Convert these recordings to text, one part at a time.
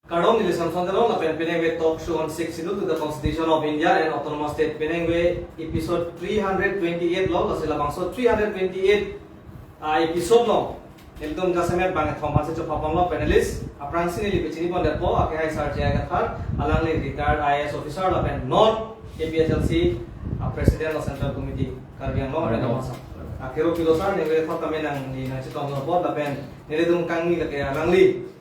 Kadong nili samsontelong la penengwe talk show on 6 to the Constitution of India and Autonomous State penengwe episode 328 lo la sila bangso 328 episode lo Niltum jasemet banget thomas se chopapong lo panelist aprang sini li bichini pon depo ake hai sar jaga thar alang li retired IAS officer la pen non APHLC president of Central Committee karbiang lo ada masa akhiro pilosar nilai thot kami nang ni na chitong lo pod la pen nilai tum kangi la ke alang li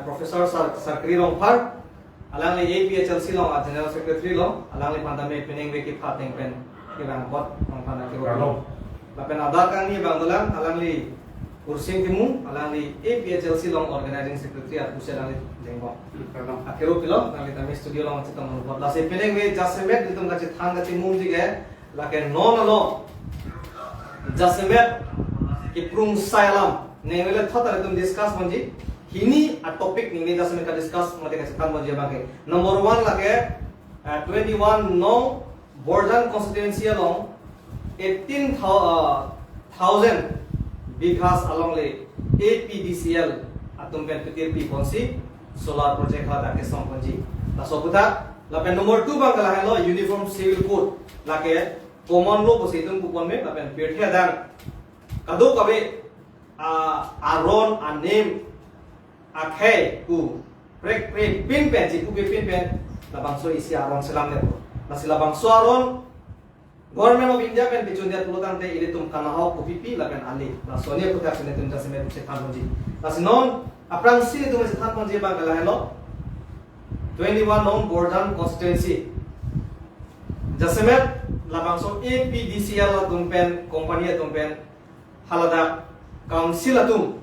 Profesor Sarkri Rongpar, alang li APHLC long General Secretary long, alang li pandame penengwe ki phateng pen ki bang pot ang panaki ro. Lapen ada kang ni bang dalam alang li kursing timu, alang li APHLC long Organizing Secretary at kusel alang li jengko. Akhiro pilo alang li tami studio long chitong pot. Lasi penengwe jasemet ditum ka chithang ka timu jige laken non alo jasemet ki prung sailam nengwele thotare tum discuss manji Ini a topic ni just mereka discuss mati kasi kan mo bagi. Number 1 lagi 21 no Borjan constituency along 18,000 bighas along le APDCL atum pen petir pi ponsi solar project hada ke som ponji. La sobuta la pen number 2 bang kala hello uniform civil code lake common law ko situng ku pon me la pen pethe dang kadu kabe aron a name Akhe ku prek pin pen ji ku pin pen labangso isi aron selam ne na sila bangso aron government of India pen bichun dia tulutang te ile tum kana ho ku pipi la pen ali na sonia ku ta sene tum ta seme se than ji na sinon aprang si tum se than ji bang kala hello 21 non Borjan constituency jasemet labangso APDCL tum pen company tum pen halada council tum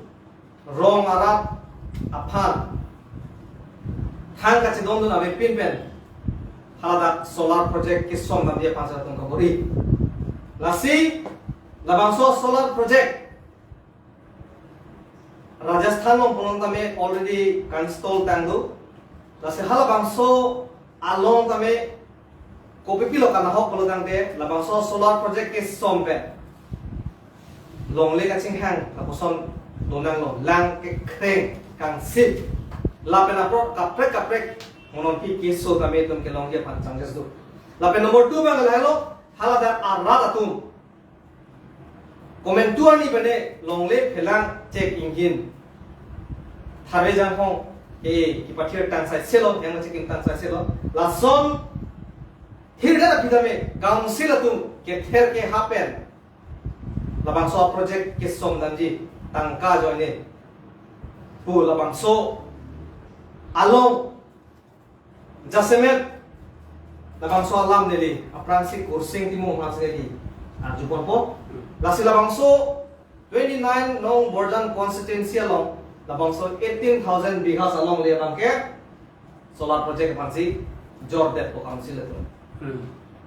rong arat aphan thang ka chidong dun ave pin pen halada solar project ki som dam dia pansa tung kabor-i lasi labangso solar project Rajasthan lo punong tame already install tangdu lasi halabangso along tame kopi pilo kana hok pulo tang de labangso solar project ki som pen longle ka ching hang kaposon donang lo lang ke kreng kang sip lapen apro kaprek monon pi kiso kami tum kelong dia pancang jesdu lapen nomor 2 bang hello halada arat atum komentuan ni bene longle phelang check engine thare jang hong ki pathir tan sai selo yang checking tan sai selo lason hirga pidame council atum ke ther ke happen labang so project ke som danji tangka joine pu labang so along jasemet labang so alam neli apransi kursing timu mas neli jupon po lasi labang so 29 nong Borjan constituency along labang so 18,000 bighas along le bangke solar project pansi jordet po council itu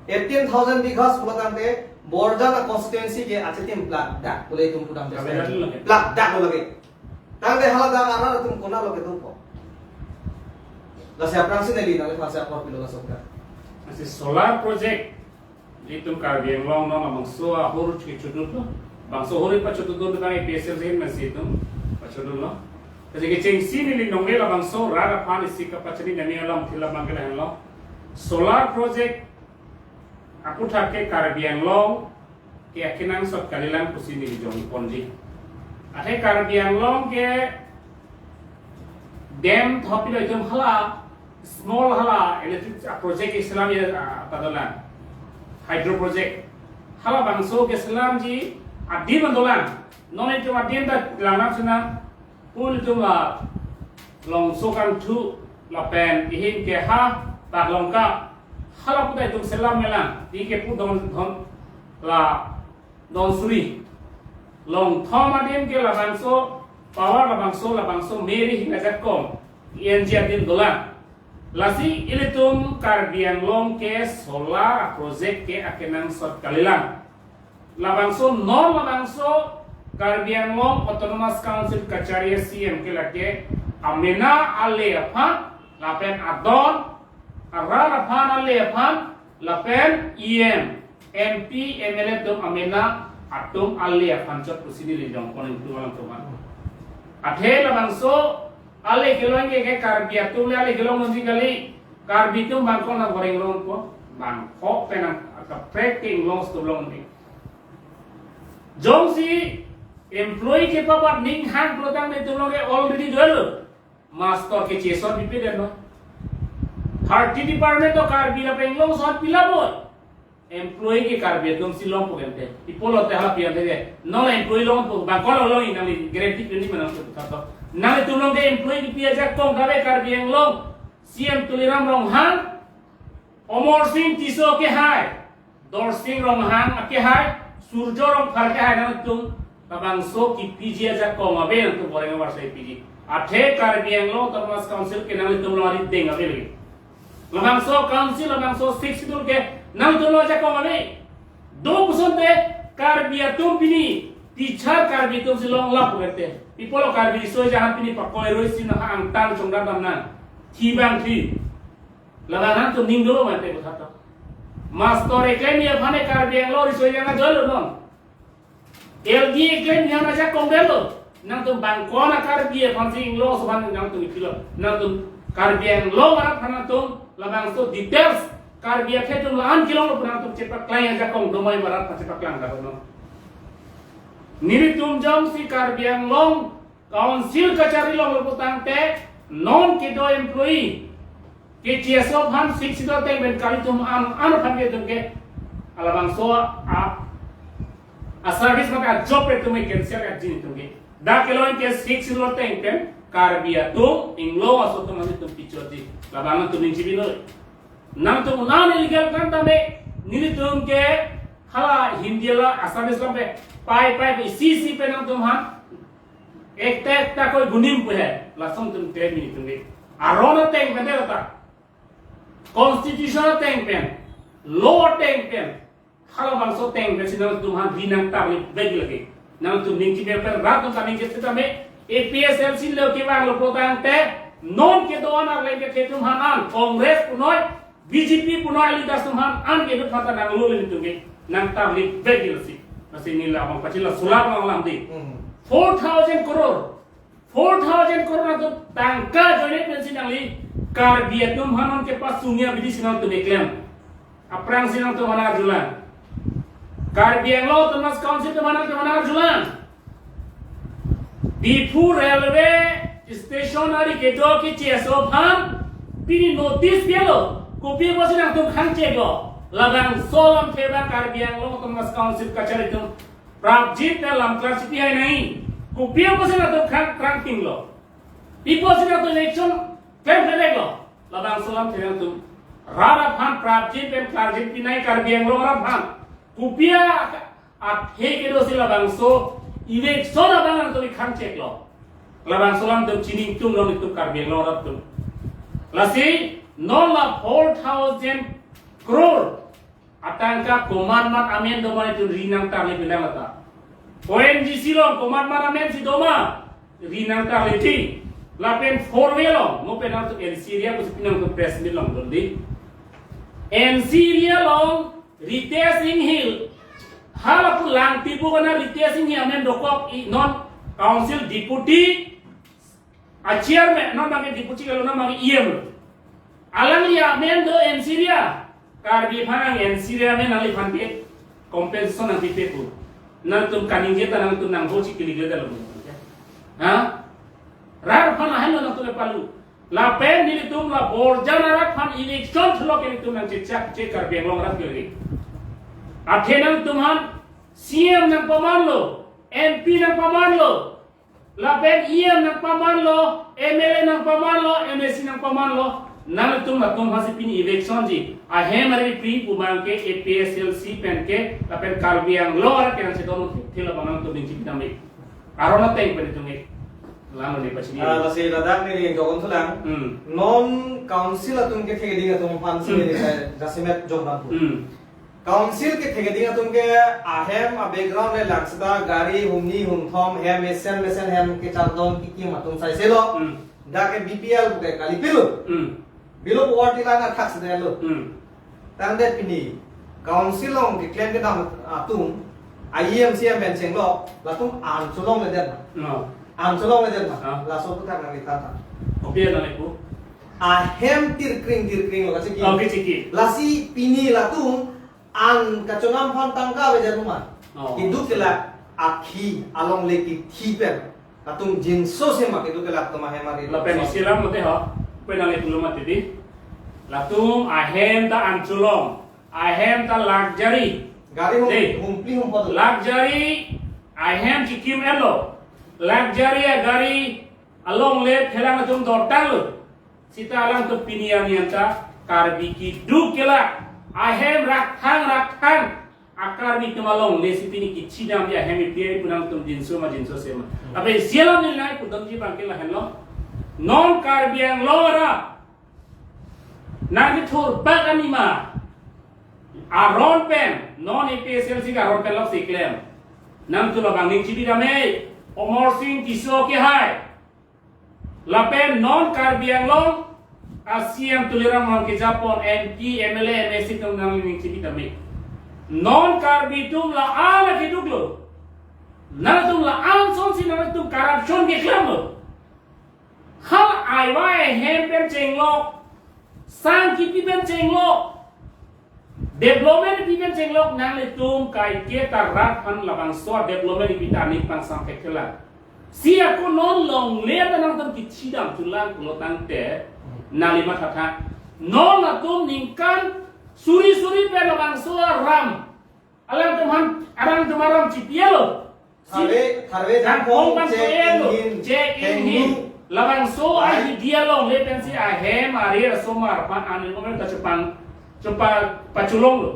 18,000 bighas pulatante Borjan constituency ke achetim plat dak pulai tum pudam plat dak lo lagi Tangde halada arar tum kona lo ketu po. La se aprang sineli na le fase apor pilo la sokka. Asi solar project itum karbiang long no mangso ahur chi chudut lo. Bangso hori pa chudut do kai PSL men situm pa chudut lo. Kasi ke cheng sineli nongel la bangso rara pan isika pachani nani alam thila mangela hen lo. Solar project aku thakke karbiang long ke akinan sot kalilan kusini di jong ponji. Athai karbiang long ke dam thopilo itum hala small hala electric project islam ya tadolan hydro project hala bangso ke islam ji adi bandolan non itu adien da lanam sina pul itu la long sokan thu la pen ihin ke ha ta longka hala putai itu islam melan di ke pu don la don suri long thoma din ke labangso power labangso meri hingga zatkom enjia din dolan lasi ilitum karbiang long ke solar project ke akenang sot kalilang labangso non labangso karbiang long autonomous council kacaria CM ke lake amena ale aphan lapen adon arar aphan ale aphan lapen MP MLF dom amena atum alia pancot kusini lidong koning tuang tuan. Adhe labangso ale kelong ke karbi atum le ale kelong nanti kali karbi tu bangkon na goreng long ko bangkok penang ka tracking long stulong ni jong si employee ke papat ning hang protang ne tulong ke already dulu master ke chesor bipi den no 30 department to karbi na penglong sot pilabot employee ke karbi dum silong po gente ipolo te hala pian de no la employee long po bangkon long ina ni guarantee ni manang to to na le tulong ke employee ki pia jak kong gabe karbi ang long CM tuliram long hang omor sing tiso ke hai dor sing rong hang ke hai surjo rong phar ke hai na tum tabang so ki PG jak kong abe na to boreng war sai PG athe karbi ang long tamas council ke na le tum lari deng abe le lamang so council lamang so 6 dul ke nang tulo jak kong abe do puson de karbi atum pini teacher karbi tum silong lap kerte pipolo karbi so jahan pini pakoi roi sin hang tang chong dam nan thi bang thi lagan tu ning dulu mate kata master eklen ya phane karbi ang lori so jana dolo non LG eklen ya na jak kong delo nang tu bangkona karbi phan sing lo so phan nang tu kilo nang tu karbi ang lo marat phana tu labang so details karbi akhe tu lan kilo lo phana tu cepak klai jak kong domai marat cepak lang ka no niri tum jam si karbi ang long council kachari long lo putang te non ke do employee ke CSO phan 6 do teng ben kali tum an phan ke tum ke alabang so a service ma job pe tum cancel ka jin tum ke da ke lo ke 6 do teng pen karbia tum inglo aso tum tum pichor di labang tum ning jibi no nang tum nan illegal kan ta me nili tum ke hala hindi la service lam pe pai CC pe nang tum han एक कोई गुनिम पे है लसम तुम 10 minute तुम Aron tang पे देता constitution tang पे law tang पे हला बंसो टेंग पे सिना तुम हां दिनंग ताबली बेग लगे नम तुम निंकी पे पर रात का निंकी से तमे APHLC लो के बांग लो प्रोग्राम ते नॉन के दो ना ले के तुम हां आन कांग्रेस पुनोय बीजेपी पुनोय लीडर तुम हां आन के फता ना लो ले तुम नंग ताबली बेग लसी बस नीला हम पछिला सुलाब मांगलाम दी 4,000 crore na to tangka joine pensi nangli kar biat tum hanon ke pas sungya bidi sinang tu neklem aprang sinang tu mana julan kar biang lo tu mas council tu mana julan Difu railway stationary ke do ki cheso phan pini notice pialo kopi bosi nang tu khang chego lagang solam theba kar biang lo tu mas council kachari tu प्राप्त dalam klasifikasi hai nahi kupiya ko sila to ranking lo ipo sila to election claim kare lo labang salam thena tum rara phan प्राप्त pen klasifikasi nai kar biang lo rara phan kupiya at he ke do sila bang so election abang to khang check lo labang salam tum chining tum lo tum kar biang lo rara tum lasi non la 4,000 crore atangka commandment amen do mane tu rinang tar le bilang lata ONGC lo commandment amen si doma rinang tar le ti la pen 4 way lo mo pen tu el syria ko pinang tu press mi long doldi en syria lo retesting hill hala pu lang tipu kana retesting hi amen dokop non council deputy a chairman non magi deputy lo non magi em alang ya amen do en syria karbi phang en syria me nali phan ke compensation nang pipe pu nang tum kaning ge tanang tum nang ho chi kili ge dalo ha rar phan ahlo nang tu palu la pen ni tum la Borjan rat phan election thlo ke tum nang check karbi long rat ke athe nang tum han CM nang paman lo MP nang paman lo la pen EM nang paman lo MLA nang paman lo MSC nang paman lo nang tum la tum hasi pini election ji a he mari pri pumang ke APHLC pen ke la pen karbiang lo ara ke se dono thila banang to din chipna me arona teng pen tum lano le pachini la se ladak ni ring jogon thulang non council atum ke thege dinga tum fan se ni jasimet jogna council ke thege dinga tum ke ahem a background le laksda gari humni humthom hem mesen hem ke chardon ki matum sai se lo da ke BPL ke kali pilu bilo poverty line attack se lo tang det pini council ong ke claim ke dam atum IEM CM ben cheng lo la tum an chulong le den an chulong le den la so tu thak na ni ta Oke na lepo. Ahem tirkring lo kasi Oke ciki. lasi pini latung an kacungam phan tangka beja rumah. Hidup kelak akhi along leki thiper latung jinso sema hidup kelak tuma hemari. Lapen isilam mote ho. Pena lepo luma tidi. Latung ahem ta anculong. Ahem ta luxury. Gari humpli humpot. Luxury ahem cikim elo. Luxury gari along le thelang latung dortang lo. Sita alang tu pinian yanta karbiki du kela ahem rakhang akar bi kemalong le sipini ki chidam dia ahem ipie punang tum jinso sema abe sialam nilai pudam ji bangke la henlo non karbiang lora nagi thur bag anima aron pen non APHLC ka aron pen lok siklem nam tu la bangning chibi dame omor sing kiso ke hai lapen non karbiang long ASEAN tuliram orang ke Japon MP MLA MSC tung nang ning cibi kami non karbi tum la ala ke duglo na tum la an son si na tum corruption ke klam lo hal ai wai hem pen chenglok sang ki pi pen chenglok development pi pen chenglok nang le tum kai ke tarat han labang so development pi ta ni pang sang ke kela si aku non long le nang tum ki chidam tulang lo tang te nalima thata non la tum ningkan suri pe labang so ram alang tumhan arang tumaram cipielo Tharve dan pong pan check in hin labang so ai dialog le pensi a he mari somar pan anil momen ta cepa paculong lo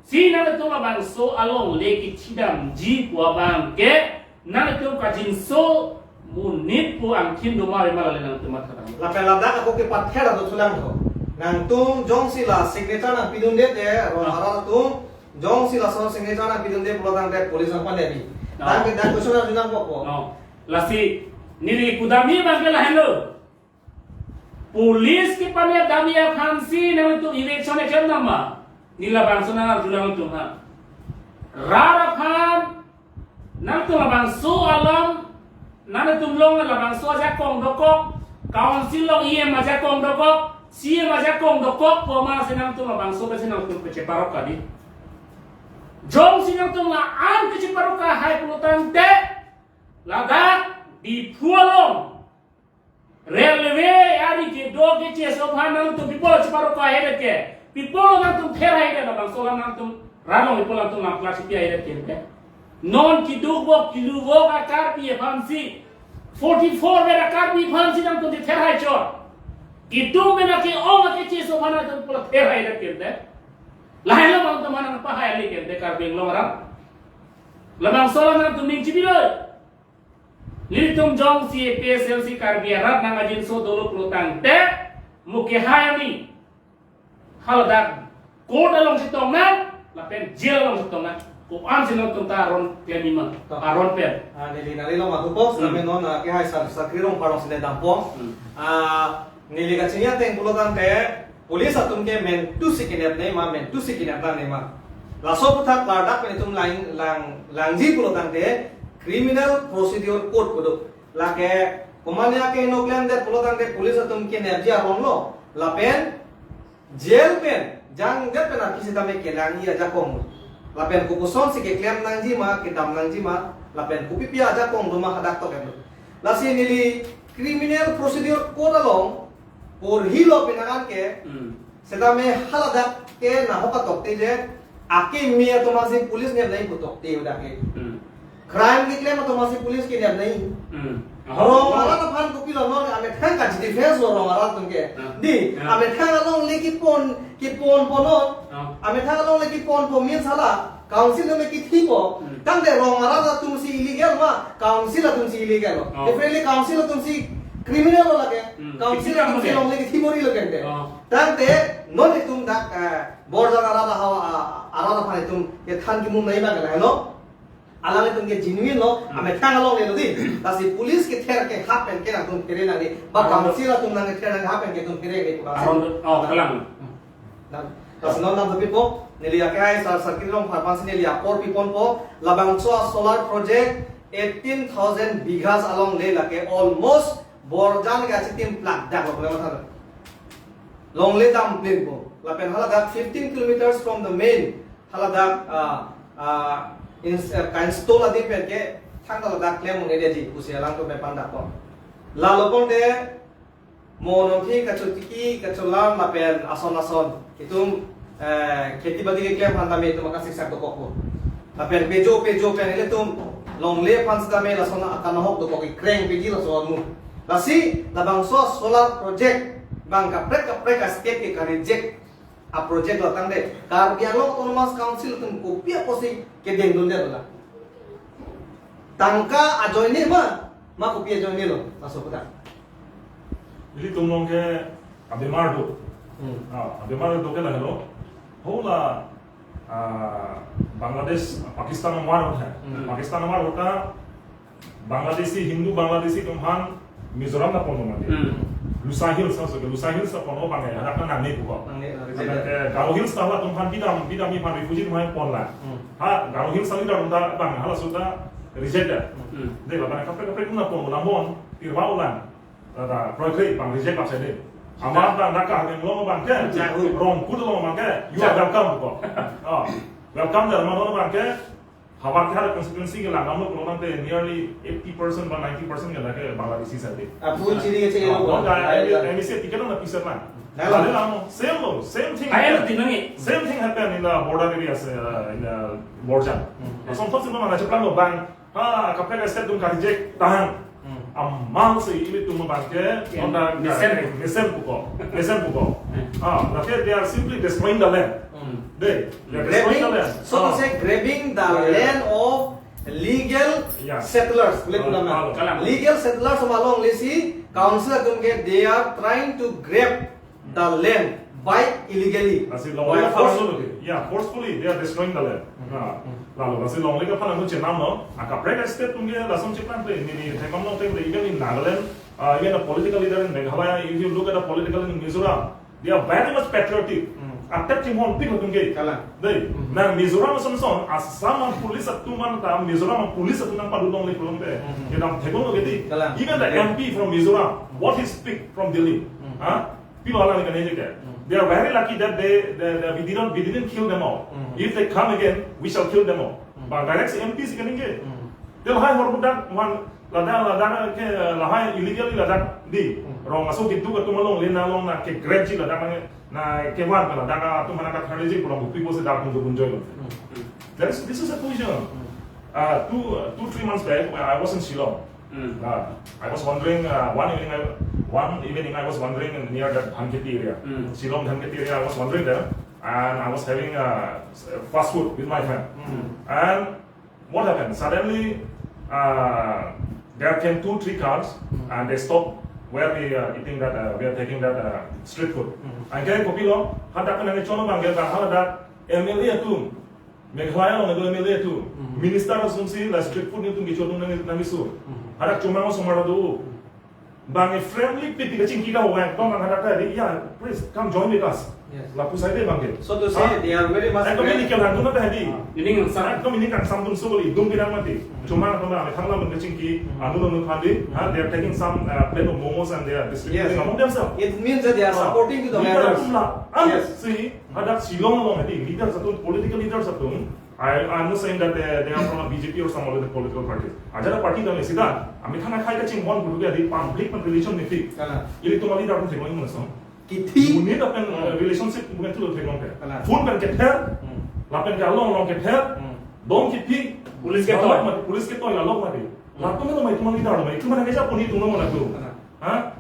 si na tu labang so along le ki chidam ji kwa bang ke na tu ka jin so munit pu angkin do mari malale nang tumat thata lapen ladak aku ke pathera do sulang ho nang tung jong sila signature nang pidunde te ara tung jong sila so signature nang pidunde pulang te polis ang panebi dan ke dan kusuna junang poko lasi nili kudami bagela hello polis ke pane dami APHLC nang tu election e nama nila bangsuna junang tu ha rara phan nang tu labang so alam nana tumlong labang so ja kong dokok council long ie ma ja kong dokok sie ma ja kong dokok poma senang tu labang so be senang tu pe parok kadi jong sinang tu la an ke parok ka hai pulutan te ladak di pualong railway ari ke do ke che so phanang tu people parok ka hele ke people nang tu pher hai de labang so nang tu ranong people nang tu na klasi pi hai de ke non kidubok akar pi APHLC 44 vera akar pi APHLC nang tu ther hai chor itu mena ke ong ke che so phana tu pula ther hai de kende lain la bang tamana pa hai le kende kar beng long ram labang sola nang tu ning chibilo litum jong si APHLC kar bi arat nang ajin so dolo plutang te muke hai ni haladak court along sitong na lapen jail along sitong na ko an sino tum ta aron pianima aron pen nili nalilo matupo sabi non ke hai sa kirong parong sine dampo nili kachinya teng pulotan te polis atum ke men tu sikinet nei ma men tu sikinet ta nei ma laso puthak larda pen tum langji pulotan te criminal procedure code kodo la ke komanya ke noklen de pulotan te polis atum ke nerji aron lo la pen jail pen jang de pen akisi tame ke langi aja kong lapen kukuson si ke klem nangji ma ke dam nangji ma lapen kupipi aja kong rumah hadak to kendo lasi nili criminal procedure code along por hilo pinangan ke sedame haladak ke na hoka tokte je ake mia to masi pulis ne nai putokte udah ke crime ke klem to masi pulis ke ne nai Orang malah aphan kopi lo non ame thang ka defense lo orang malah tungke di ame thang along leki pon ponot ame thang along leki pon min sala council में की थी को तंग दे रोंग मारा तुम सी illegal मा council तुम सी illegal हो डेफिनेटली council तुम सी criminal हो लगे council तुम सी लोग लेके थी मोरी लोग कहते तंग दे नॉन तुम दा बोर्जन आरा फाने तुम ये थान की मुंह नहीं मांगला है no alame tum ke genuine lo ame thang along le lo di tasi police ke ther ke happen ke na tum kere na ni ba council tum na ke ther na happen ke tum kere ke kalang tas non nam tapi po nelia ke ai sar circuit long pharmacy nelia por pipon po labang solar project 18,000 bighas along le lake almost Borjan ga chitim plak dak lo ma long le dam plin ko la pen haladak 15 kilometers from the main haladak install adi pen ke thang haladak klem nge de ji usialang to me panda ko la lo pon de mono thi ka chutiki ka cholam la pen ason itum खेती बाड़ी के claim फंदा में तुम का शिक्षा तो को अपन Peugeot pen ile tum long le fans da me la sona akan hok do ko kreng piji la so mu lasi la bang so solar project bang ka prek state ke ka reject a project la tang de kar biang lo autonomous council tum ko pia posi ke deng dunde la tangka a join ni ma ko pia join ni lo maso puta jadi tum long ke abemar do abemar do ke la hello होला बांग्लादेश पाकिस्तान हमारा होता है पाकिस्तान हमारा होता बांग्लादेशी हिंदू बांग्लादेशी तुम्हान मिजोरम ना पोनो मत लुसा hills ना पोनो बांगे हरा ना नानी को गारो हिल्स ना होला तुम्हान बिदाम ही पान रिफ्यूजी तुम्हान पोन ला हा गारो हिल्स ना उनता बांग हाला सुदा रिजेक्ट दे बाबा कपड़े ना पोनो नामोन तिरवा उलान दा प्रोजेक्ट बांग रिजेक्ट बासे दे Amar dan nakah yang lo bangke, rong kudu lo bangke, you are welcome ko. Welcome dan mana lo bangke, hawar kira konsekuensi ke langam lo kalau nanti nearly 80% or 90% ke lagi Bangladeshi sahaja. Full ciri ke ciri lo. Ini sih tiket lo pisah lah. Lalu lamo same thing. Same thing happen in the border areas in the Borjan. Sometimes itu mana ceplang lo bang, kapal step dum karjek tahan. Amang se ini tu membangke, onda mesen buko. Nanti they are simply destroying the land. They are destroying the land. So to say, grabbing the land of legal settlers. Legal settlers along lisi council atumke they are trying to grab the land by illegally. Forcefully they are destroying the land. Lalu masih long lagi apa namanya cenam no, akaprek state tunggu langsung cepat tu ini thekam no thek even in Nagaland, even a political leader in Meghalaya, if you look at the political in Mizoram, they are very much patriotic. Atat cimon pik tunggu. Deh, nah Mizoram macam Assam police satu man tam Mizoram police satu nang padulong lagi pulang deh. Kita thekam no gitu. Even the MP from Mizoram, what he speak from Delhi, people orang ni kan aja. They are very lucky that we didn't kill them all. If they come again, we shall kill them all. But direct MPs kan ini, dia lahai horbudak wan ladak ke lahai illegally ladak di. Rong masuk itu ke tumalong lena long na ke grabji ladak na ke wan ke ladak tu mana kat hariji pulang bukti bos dak untuk bunjoi. This is a position. 2-3 months back, I was in Shillong. I was wondering one evening I was wandering near that Dhanketi area, Shillong Dhanketi area. I was wandering there, and I was having fast food with my friend. And what happened? Suddenly, there came 2-3 cars, and they stopped where we are eating that. We are taking that street food. And kaya kopi lo, hada kan yang coba bangga kan hada MLA tu, Meghalaya lo nggak MLA tu, minister asumsi la street food itu ngicodo nangisu. Ada cuma mau semua tu, bang friendly piti kecing kita orang, kau nak ada tadi, ya, please come join with us. Laku saya deh bang. So to say, they are very much. Kau ini kau hantu mana tadi? Ini sangat. Kau ini kan sambil sugli, dum bilang mati. Cuma kau nak thangla kecing ki, anu tadi, they are taking some plate of momos and they are distributing among themselves. It means that they are supporting to the members. Yes. See, ada Shillong lo mati, leader satu, political leader satu. I'm not saying that they are from a BJP or some other political party. Ada parti dalam sida, kami kan nak kacing one kudu di public relation niti. Ini tu mali dah pun tengok ini macam. Kita ini dah relationship bukan tu tengok ke. Phone kan kether, lapen kalong kether, dong kita police ketoi lalok mati. Lalu mana mai tu mali dah mai. Itu mana kerja pun itu mana tu.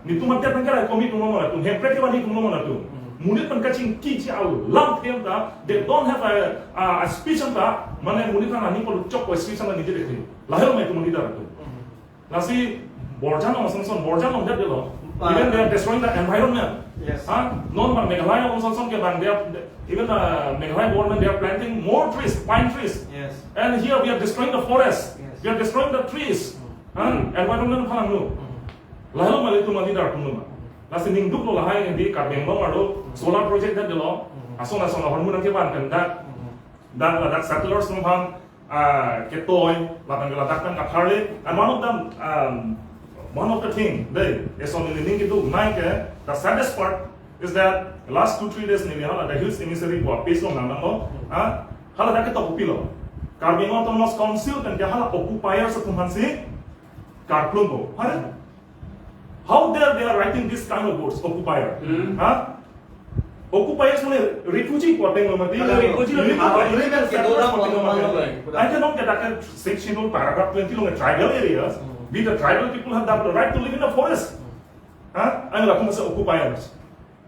Ni tu mati apa kerja komi tu mana tu. Hempret ke mana tu mana tu. Murid penkacing kicau lamp yang ta, they don't have a speech anta, mana murid kan ani perlu cok speech anta nije dekhi. Lahir mai tu murid dah tu. Nasi Borjan orang sonson Borjan orang dia lo. Even they are destroying the environment. Yes. Non bang Meghalaya orang sonson ke bang even the Meghalaya government they are planting more trees, pine trees. Yes. And here we are destroying the forest. Yes. We are destroying the trees. Environment phalang lu. Lahir mai tu murid dah tu nu. Nasi ningduk lo lahai di Kabinchong ado solar project dah dulu, asal hormon nanti ban kan dak settlers numpang ketoi, lapan geladakan kapar and one of them one of the thing, is only living into the saddest part is that the last 2-3 days, the hills emissary were based on Nandano, Hala Dakata Pupilo. Carbon Autonomous Council and Yahala occupiers of Kumhansi, Carplumbo. How dare they are writing this kind of words, occupier? Occupiers refugee I cannot get a section paragraph 20 on the tribal areas. We the tribal people have the right to live in the forest. I'm like occupiers.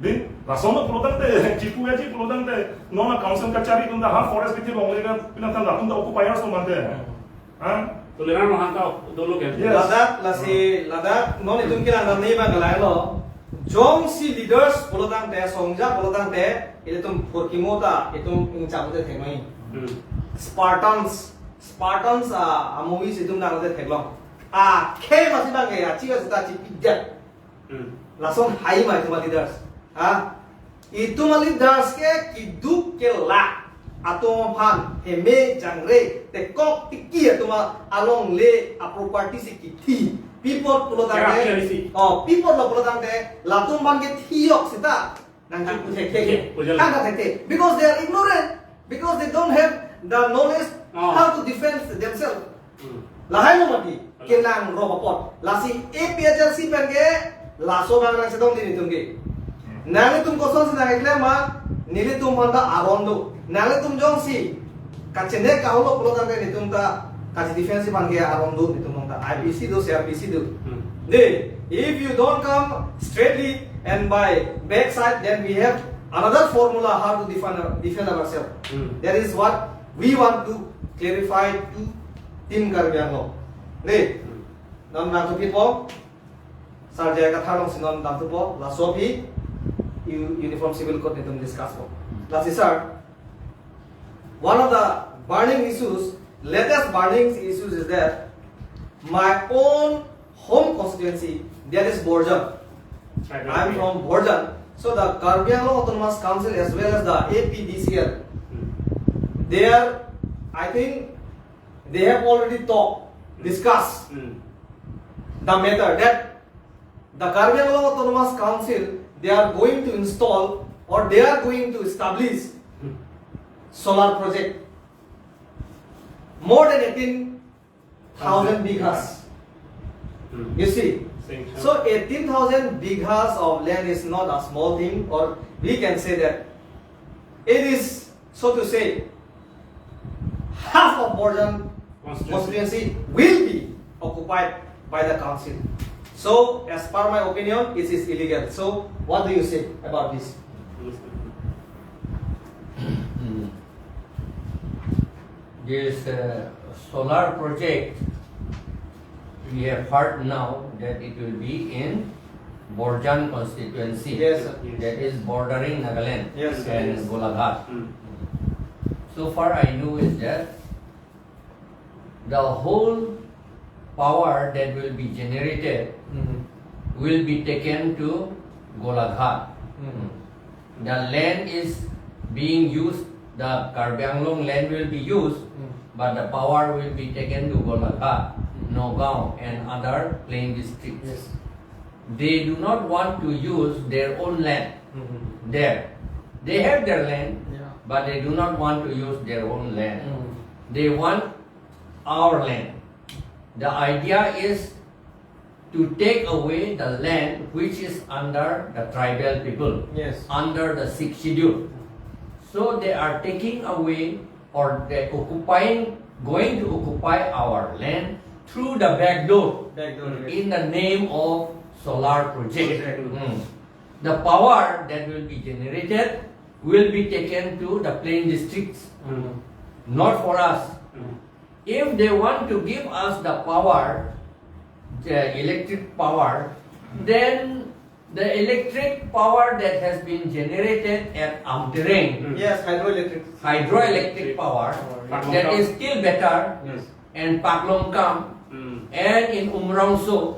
Then Rasona Protante, Chipuaji Protante, non council Kachari in the half forest with the Pinatan, the occupiers of Mante. Ladak, non itunkilan dan ni bangalailo. Jong si leaders polotang te songja polotang te itum forkimota itum ingcabute themai. Spartans movies itum nangate theglong. Ke masih bangge ya chiga sita chipijat. Lason hai mai tuma leaders. Itu leaders ke kiduk ke la atum aphan heme jangre te kok tikki atuma along le property si kithi. People polotang people la polotang te latum ban ke thiok sita nang theke because they are ignorant, because they don't have the knowledge how to defend themselves. Lahai mo mati kenang robot lasi APHLC pen ke laso bang rang sedong din itungge nale tum koson sa nakikla ma nile tum manda aron do nale tum jong si kachene kaulo polotang te nitum ta kasi defensive ang kaya aron do nitum manda IPC do CRPC do if you don't come straightly and by backside, then we have another formula how to defend ourselves. That is what we want to clarify to Team Karbiano. Non Nantupi po, Sarjaya Kathalong Sinon Nantupo, La Sopi, Uniform Civil Code nitong discuss po. Last sir, one of the burning issues, latest burning issues is that my own home constituency, that is Borjan. I am from Borjan. So the Karbiano Autonomous Council as well as the APDCL, I think they have already discussed the matter that the Karbiano Autonomous Council, they are going to install or they are going to establish solar project more than 18,000 bighas. You see, so 18,000 bighas of land is not a small thing, or we can say that it is, so to say, half of Borjan constituency will be occupied by the council. So, as per my opinion, it is illegal. So, what do you say about this? This solar project, we have heard now that it will be in Borjan constituency. Yes, sir. That is bordering Nagaland Yes, sir. and Yes. Golaghat. So far I know is that the whole power that will be generated will be taken to Golaghat. The land is being used, the Karbi Anglong land will be used, but the power will be taken to Golaghat, Nagaon and other plain districts. Yes. They do not want to use their own land there. They have their land, but they do not want to use their own land. They want our land. The idea is to take away the land which is under the tribal people, Yes. under the 6th schedule. So they are taking away, or they going to occupy our land through the back door in the name of solar project. The power that will be generated will be taken to the plain districts, not for us. If they want to give us the power, the electric power, then the electric power that has been generated at Amtereng, Yes, hydroelectric power, that is still better, and Paklongkam, and in Umrongso,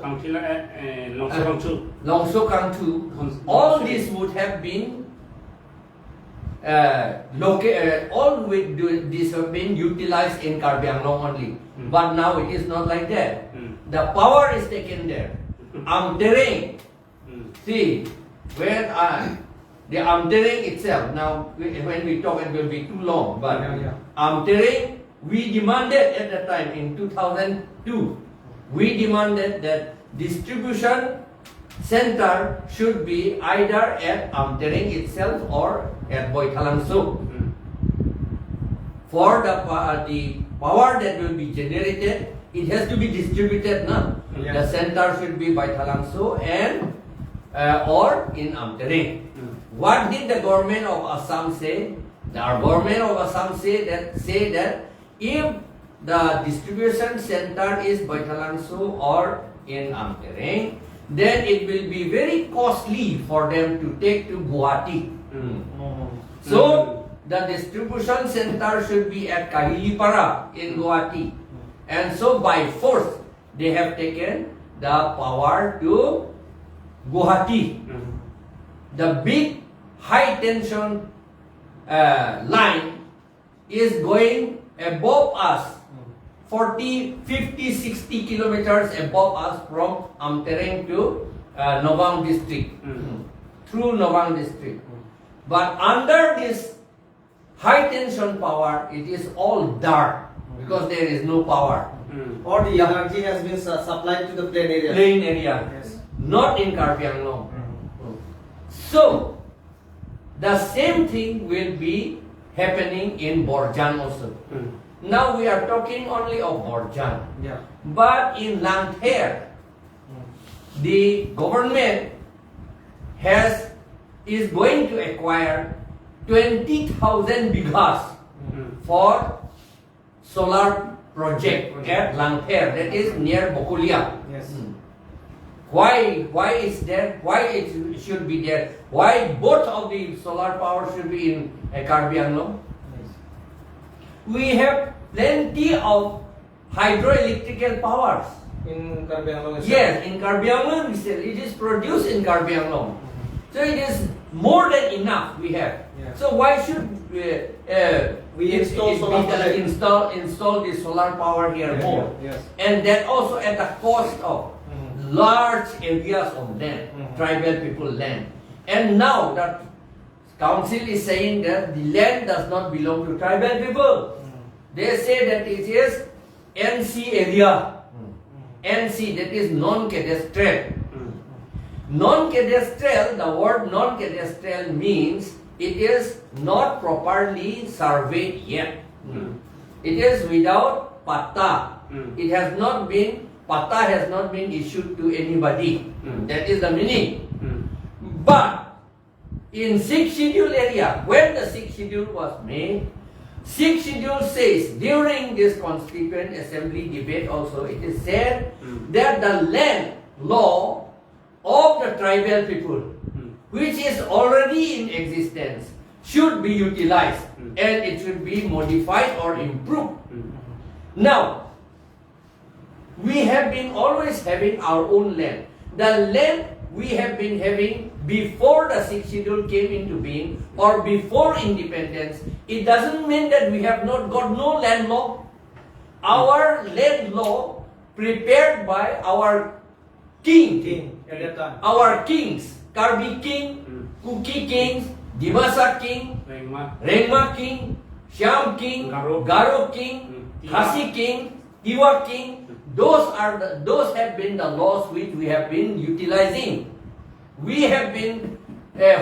Longso Kangtu, all these would have been all these have been utilized in Karbi Anglong only. But now it is not like that. The power is taken there. Amtering. Mm. See, when the Amtering itself, now when we talk it will be too long, but Amtering, we demanded at the time in 2002, we demanded that distribution center should be either at Amtering itself or at Boithalangso. Mm. For the power that will be generated, it has to be distributed now. Yeah. The center should be by Thalangso and or in Amtering. Mm. What did the government of Assam say? The government of Assam say that if the distribution center is by Thalangso or in Amtering, then it will be very costly for them to take to Guwahati. So the distribution center should be at Kahilipara in Guwahati. And so by force, they have taken the power to Guwahati. Mm. The big high tension line is going above us, 40, 50, 60 kilometers above us from Amtering to Novang district, through Novang district. But under this high tension power, it is all dark because there is no power. Mm. Or the energy has been supplied to the plain area. Plain area, Yes. not in Karbi Anglong. So, the same thing will be happening in Borjan also. Mm. Now we are talking only of Borjan. Yeah. But in Langther, the government is going to acquire 20,000 bighas for solar project at Langther, that is near Bokulia. Yes. Why is there? Why it should be there? Why both of the solar power should be in Karbi Anglong? We have plenty of hydroelectrical powers. In Karbi Anglong. Yes, in Karbi Anglong it is produced in Karbi Anglong. So it is more than enough we have. Yeah. So why should We install solar project. install the solar power here more? Yes. And that also at the cost of large areas of land, tribal people land. And now that council is saying that the land does not belong to tribal people. They say that it is NC area. NC, that is non-cadastral. Non-cadastral, the word non-cadastral means it is not properly surveyed yet. It is without pata. It has not been, pata has not been issued to anybody. That is the meaning. But in 6th schedule area, when the 6th schedule was made, 6th schedule says during this constituent assembly debate also it is said that the land law of the tribal people which is already in existence should be utilized and it should be modified or improved. Now, we have been always having our own land. The land we have been having before the 6th schedule came into being or before independence, it doesn't mean that we have not got no land law. Our land law prepared by our king At that time. our kings, Karbi king, Kuki kings, Dimasa king, Rengma king, Siam king, Garo king, Khasi king, Tiwa king. Those have been the laws which we have been utilizing. We have been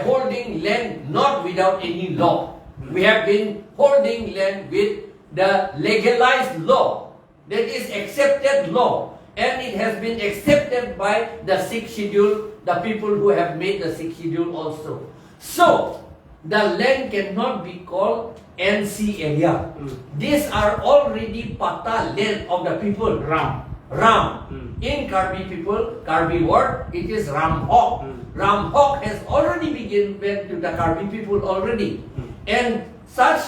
holding land not without any law. We have been holding land with the legalized law, that is accepted law, and it has been accepted by the 6th schedule, the people who have made the 6th schedule also. So, the land cannot be called NC area. These are already pata land of the people. Ram. In Karbi people, Karbi word, it is Ramhok. Ramhok has already went to the Karbi people already. And such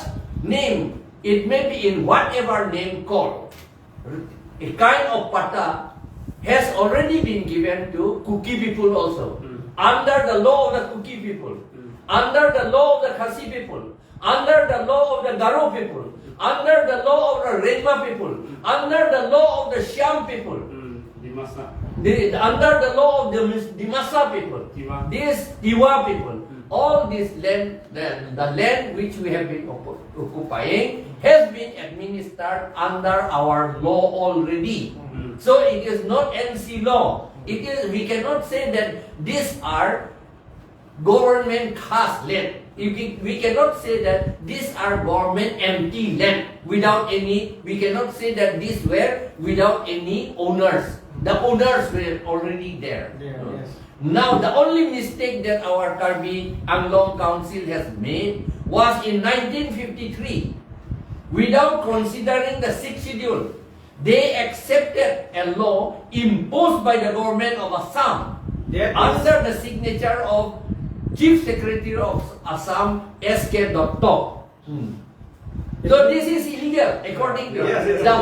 name, it may be in whatever name called. A kind of pata has already been given to Kuki people also. Under the law of the Kuki people, under the law of the Khasi people, under the law of the Garo people, under the law of the Rengma people, under the law of the Siam people. under the law of the Dimasa people, Tiwa. these Tiwa people, all this land, the land which we have been occupying has been administered under our law already. So it is not NC law. It is, we cannot say that these are government cast land. We cannot say that these are government empty land without any, we cannot say that these were without any owners. The owners were already there. Yes. Now the only mistake that our Karbi Anglong Council has made was in 1953. Without considering the 6th schedule, they accepted a law imposed by the government of Assam under the signature of Chief Secretary of Assam, S.K. Dotto. So this is illegal according to the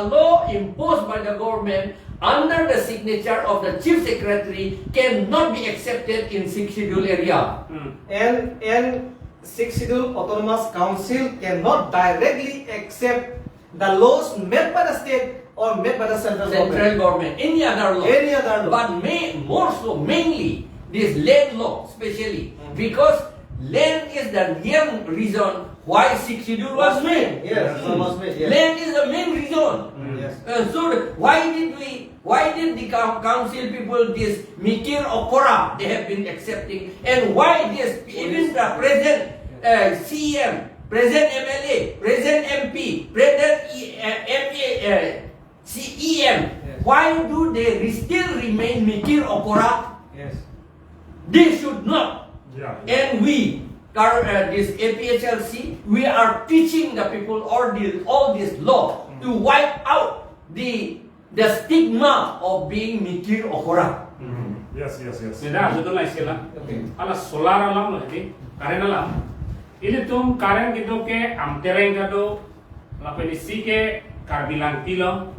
law imposed by the government under the signature of the Chief Secretary cannot be accepted in 6th schedule area. And 6th schedule autonomous council cannot directly accept the laws made by the state or made by the central government. Any other law. Any other law. But more so, mainly this land law, especially because land is the real reason why 6th schedule was made. Yes, was made. Yes. Land is the main reason. Yes. So why did the council people this Mikir Okora they have been accepting, and why this even the present CM, present MLA, present MP, present CEM, why do they still remain Mikir Okora? Yes. They should not. Yeah. And we, this APHLC, we are teaching the people all this law to wipe out the stigma of being Mikir Okora. Yes. Sudah betul lah istilah. Okay. Ala solar alam loh ini, karen alam. Ini tuh karen gitu ke amtereng kado, lapenisi ke karbilang tilo.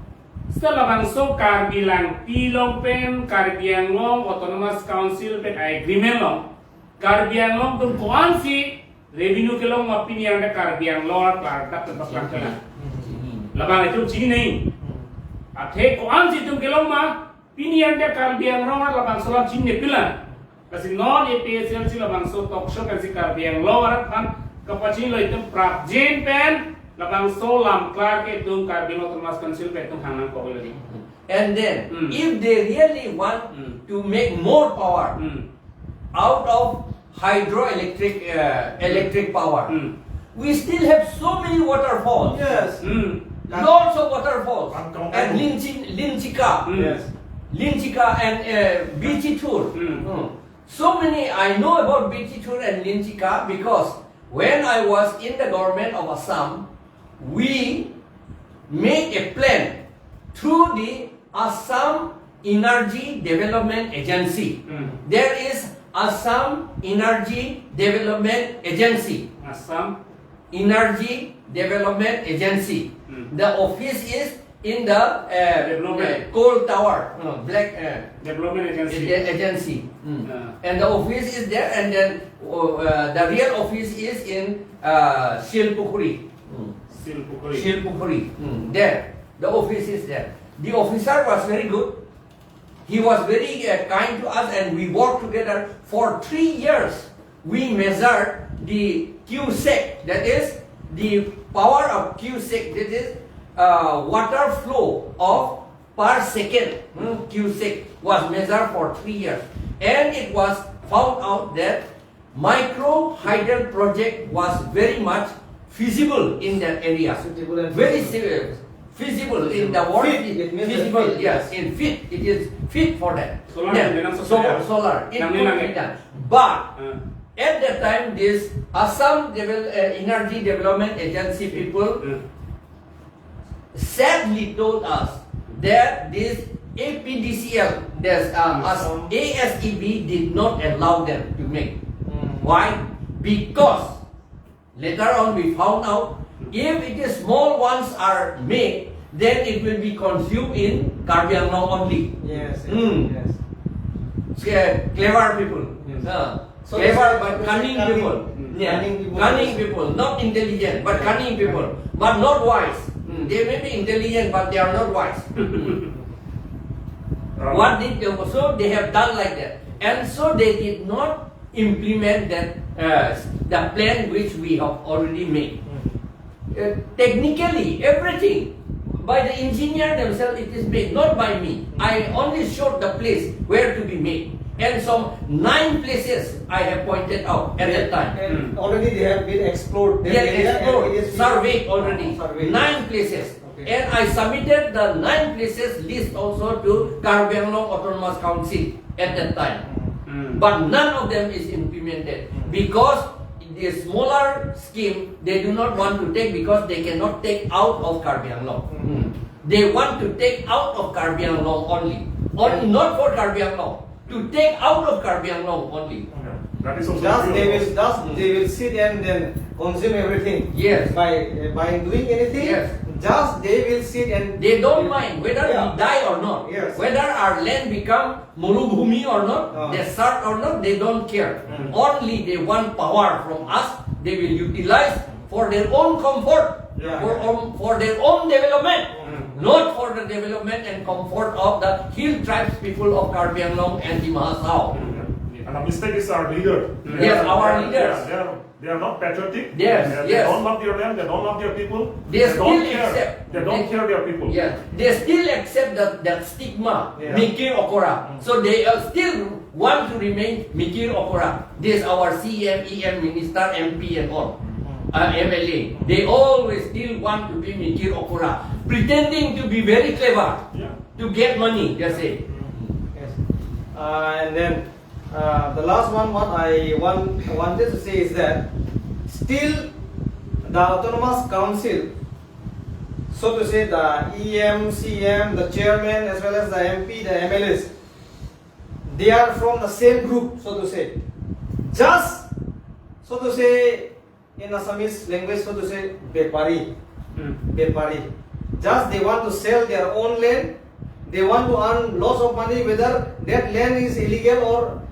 Setelah bangso karbilang tilong pen karbiang long autonomous council pen agreement long karbiang long tuh koansi revenue ke long mapin yang ada karbiang long karta tempat langkala. Labang itu sini nih. Athe koansi tuh ke long mah pini yang ada karbiang long labang solam sini pilan. Kasi non APHLC labang so TALKSHOW kasi karbiang long arat kan kapacin lo itu prapjen pen. Labang solam klar ke tum karbiang autonomous council pe tum hangan ko lagi. And then, if they really want to make more power out of hydroelectric electric power, we still have so many waterfalls. Yes. Lots of waterfalls. And Linchika. Yes. Linchika and Bichitur. So many, I know about Bichitur and Linchika because when I was in the government of Assam, we made a plan through the Assam Energy Development Agency. There is Assam Energy Development Agency. Assam Energy Development Agency. The office is in the coal tower, development agency. And the office is there, and then the real office is in Shilpukuri. Shilpukuri. There, the office is there. The officer was very good. He was very kind to us, and we worked together for 3 years. We measured the Q-sec, that is the power of Q-sec, that is water flow of per second. Q-sec was measured for 3 years, and it was found out that micro hydel project was very much feasible in that area. Very feasible in the world. Feasible, yes, in fit. It is fit for that. Solar. It could be done. But at that time, this Assam Energy Development Agency people sadly told us that this APDCL, ASEB did not allow them to make. Why? Because later on we found out if it is small ones are made, then it will be consumed in Karbi Anglong only. Yes. Clever people. So clever but cunning people. Cunning people, not intelligent but cunning people, but not wise. They may be intelligent but they are not wise. What did they, so they have done like that, and so they did not implement that the plan which we have already made. Technically, everything by the engineer themselves it is made, not by me. I only showed the place where to be made, and some 9 places I have pointed out at that time. And already they have been explored. They have explored, surveyed already, 9 places. Okay. And I submitted the 9 places list also to Kabor-i Autonomous Council at that time. But none of them is implemented because the smaller scheme they do not want to take because they cannot take out of Kabor-i. They want to take out of Kabor-i only not for Kabor-i, to take out of Kabor-i only. That is also They will sit and then consume everything. Yes. By doing anything. Yes. Just they will sit and They don't mind whether Yeah. we die or not, Yes. whether our land become Mulubhumi or not, desert or not, they don't care. Only they want power from us. They will utilize for their own comfort, Yeah. for their own development, not for the development and comfort of the hill tribes people of Kabor-i and the Mahasao. And the mistake is our leader. Yes, our leaders. They are not patriotic. Yes, They yes. don't love their land. They don't love their people. They don't still care. accept. They don't care their people. Yes, they still accept that stigma, Yeah. Mikir Okora. So they still want to remain Mikir Okora. This our CM, EM minister, MP and all, MLA. They always still want to be Mikir Okora, pretending to be very clever Yeah. to get money. They say. Yes. And then the last one, what I wanted to say is that still the Autonomous Council, so to say the EM, CM, the chairman as well as the MP, the MLAs, they are from the same group, so to say. Just, so to say, in Assamese language, so to say, Bepari. Just they want to sell their own land. They want to earn lots of money, whether that land is illegal or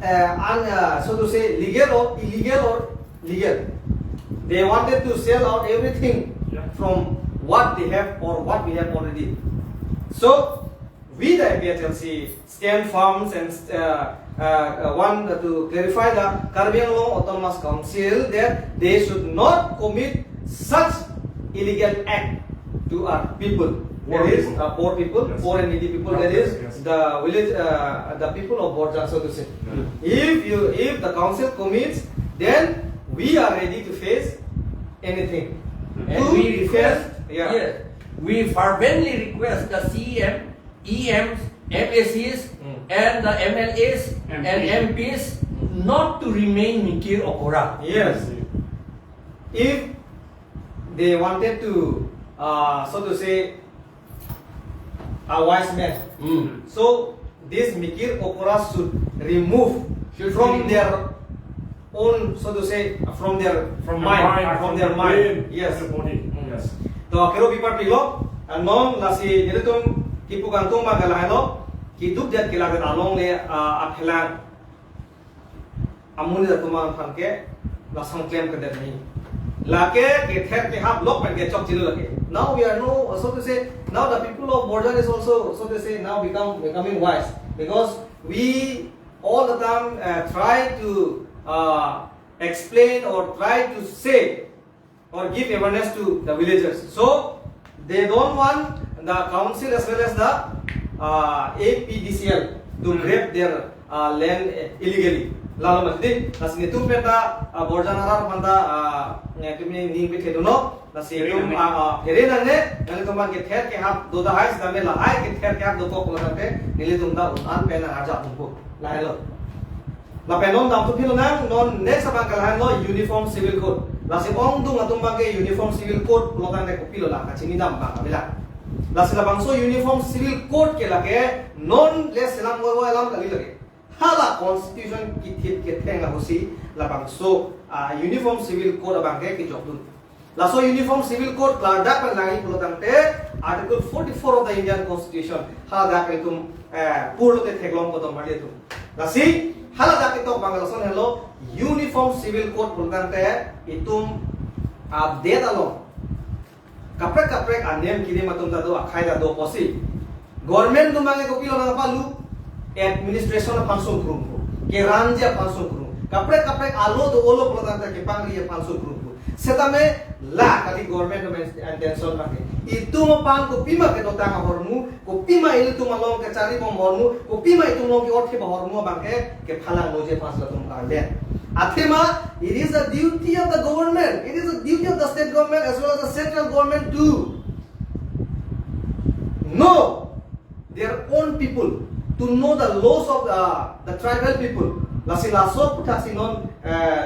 so to say legal or illegal or legal. They wanted to sell out everything from what they have or what we have already. So we the APHLC stand firm and want to clarify the Kabor-i Autonomous Council that they should not commit such illegal act to our people. That is poor people, Yes. poor and needy people. That is the village, the people of Borjan, so to say. If the council commits, then we are ready to face anything. And To we request, yeah. yes, we fervently request the CM, EMs, MSCs, and the MLAs and MPs not to remain Mikir Okora. Yes. If they wanted to, so to say, a wise man, so this Mikir Okora should remove from their own, so to say, from their mind, from their mind. Yes. From the body. Yes. To kero pipar pilo, non lasi nilutum kipu kantung magalahano, kidup jat kilagat along le aphelan amuni datuma thanke lasang claim kadet nahi. Lake ke ther ke hap lok pen ke chok chilu lake. Now we are no, so to say, now the people of Borjan is also, so to say, now becoming wise, because we all the time try to explain or try to say or give awareness to the villagers. So they don't want the council as well as the APDCL to grab their land illegally. Lalu mesti nasi itu peta Borjan arar panda kami ni pete dono nasi itu here nane nali tuman ke ther ke hap do da hai sedame la hai ke ther ke hap do ko kola te nili tumda unan pena aja tumpu lahelo la penon dam tu philo nang non next abang kalahan no uniform civil code nasi ong dung atum bang ke uniform civil code lokan te kopilo la kachini dam ba kabila la sila bangso uniform civil code ke lage non les selam go elam kali lage hala constitution ki thit ke theng la hosi la bangso uniform civil code abang ke ki jobdun la so uniform civil code la da pan lagi pulo tangte article 44 of the Indian constitution hala da ke tum purlo te theglom ko tom badi tum la si hala da ke to banglason hello uniform civil code pulo tangte itum update along kaprek anem kini matum da do akhai da do posi government tumange ko pilo na palu administration na pansong group ko ke ranja pansong group kapre alo do olo plata ke pangri ya pansong group ko setame la kali government no intention make itu mo pang ko pima ke dota hormu ko pima ini tu malong ke cari bom hormu ko pima itu mo ke othe hormu bangke ke phala loje 5 lakh tum karle athema it is the duty of the government, it is the duty of the state government as well as the central government to know their own people, to know the laws of the tribal people. Lasi laso putasi non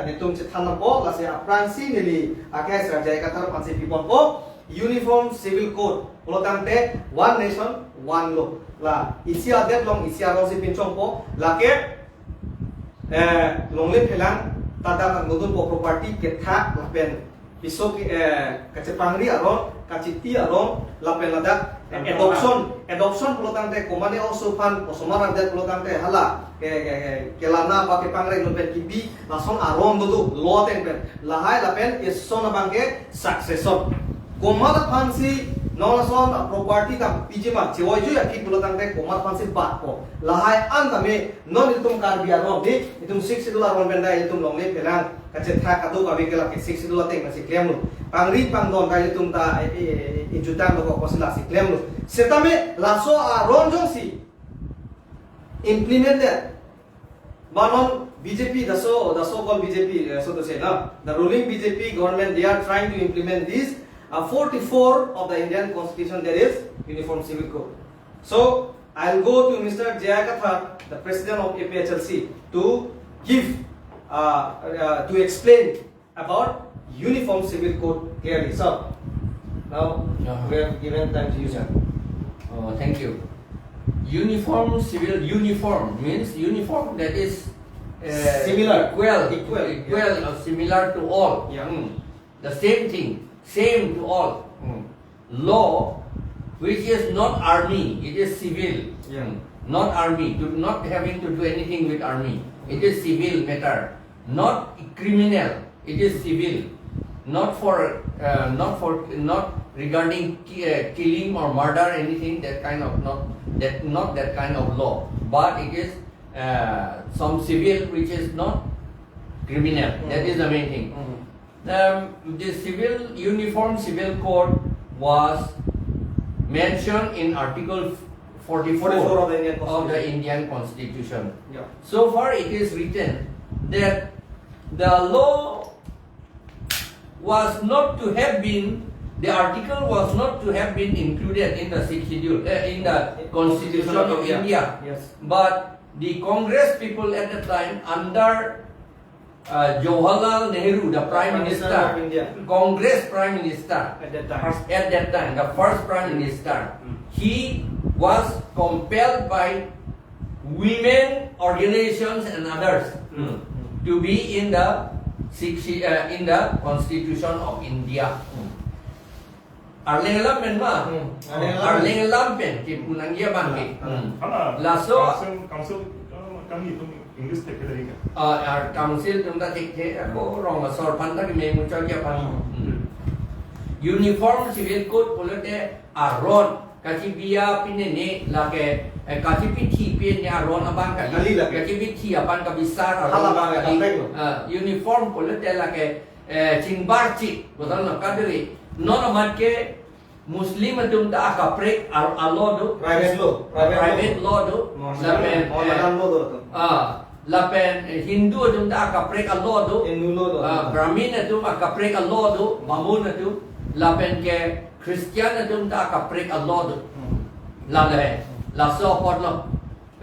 nitum cithana po lasi apransi nili akai serjai katar pansi pipon po uniform civil code ulotante one nation one law la isia det long isia ro si pinchong po lake longle phelang tada nodun po property ke tha lapen pisok kachepangri aron kachiti aron lapen lada adoption pulotante komane also fan osomaran det pulotante hala ke lana pa ke pangre lopen kibi lason aron do lo ten pen lahai lapen isona bangke successor komala fansi nolason property ka pijima chewoi ju yakit pulotante komala fansi bat ko lahai antame non itum karbia ro di itum $60 ron benda itum longle pelang kache tha kadu ka bikela ke $60 te nasi claim lu pangri pangdon ka itum ta injutan ko kosila si claim lu setame laso aron jong si implemented Manon BJP, the so-called BJP, so to say, no? The ruling BJP government, they are trying to implement this 44 of the Indian Constitution, that is Uniform Civil Code. So I'll go to Mr. Jayakathar, the president of APHLC, to give, to explain about Uniform Civil Code clearly. So now we have given time to you, sir. Thank you. Uniform means uniform that is Similar. equal or similar to all. Yeah. The same thing, same to all. Law, which is not army, it is civil. Yeah. Not army, not having to do anything with army. It is civil matter. Not criminal, it is civil. Not regarding killing or murder, anything that kind of not that kind of law, but it is some civil which is not criminal. That is the main thing. The Uniform Civil Code was mentioned in Article 44 of the Indian Constitution. Yeah. So far, it is written that the law was not to have been. The article was not to have been included in the 6th schedule, in the Constitution of India. Yes. But the Congress people at the time, under Jawaharlal Nehru, the Prime Minister of India, Congress Prime Minister at that time, the first Prime Minister, he was compelled by women organizations and others to be in the Constitution of India. Arling pen ma, arling pen ki punang dia bangki. Laso council kami itu English take dari kan. Our council tunda take ako rong sor panta ki memu dia pan. Uniform Civil Code polite aron kaci bia pinene lake kaci piti pin ya aron abang kali kaci piti apan ka besar uniform polite lake cingbarci betul nak kadri non amat ke Muslim adum da ka prek law do private law do lapen Hindu adum da ka prek law do Brahmin adum ka prek law do Mamun adum lapen ke Christian adum da ka prek law do la so pot lo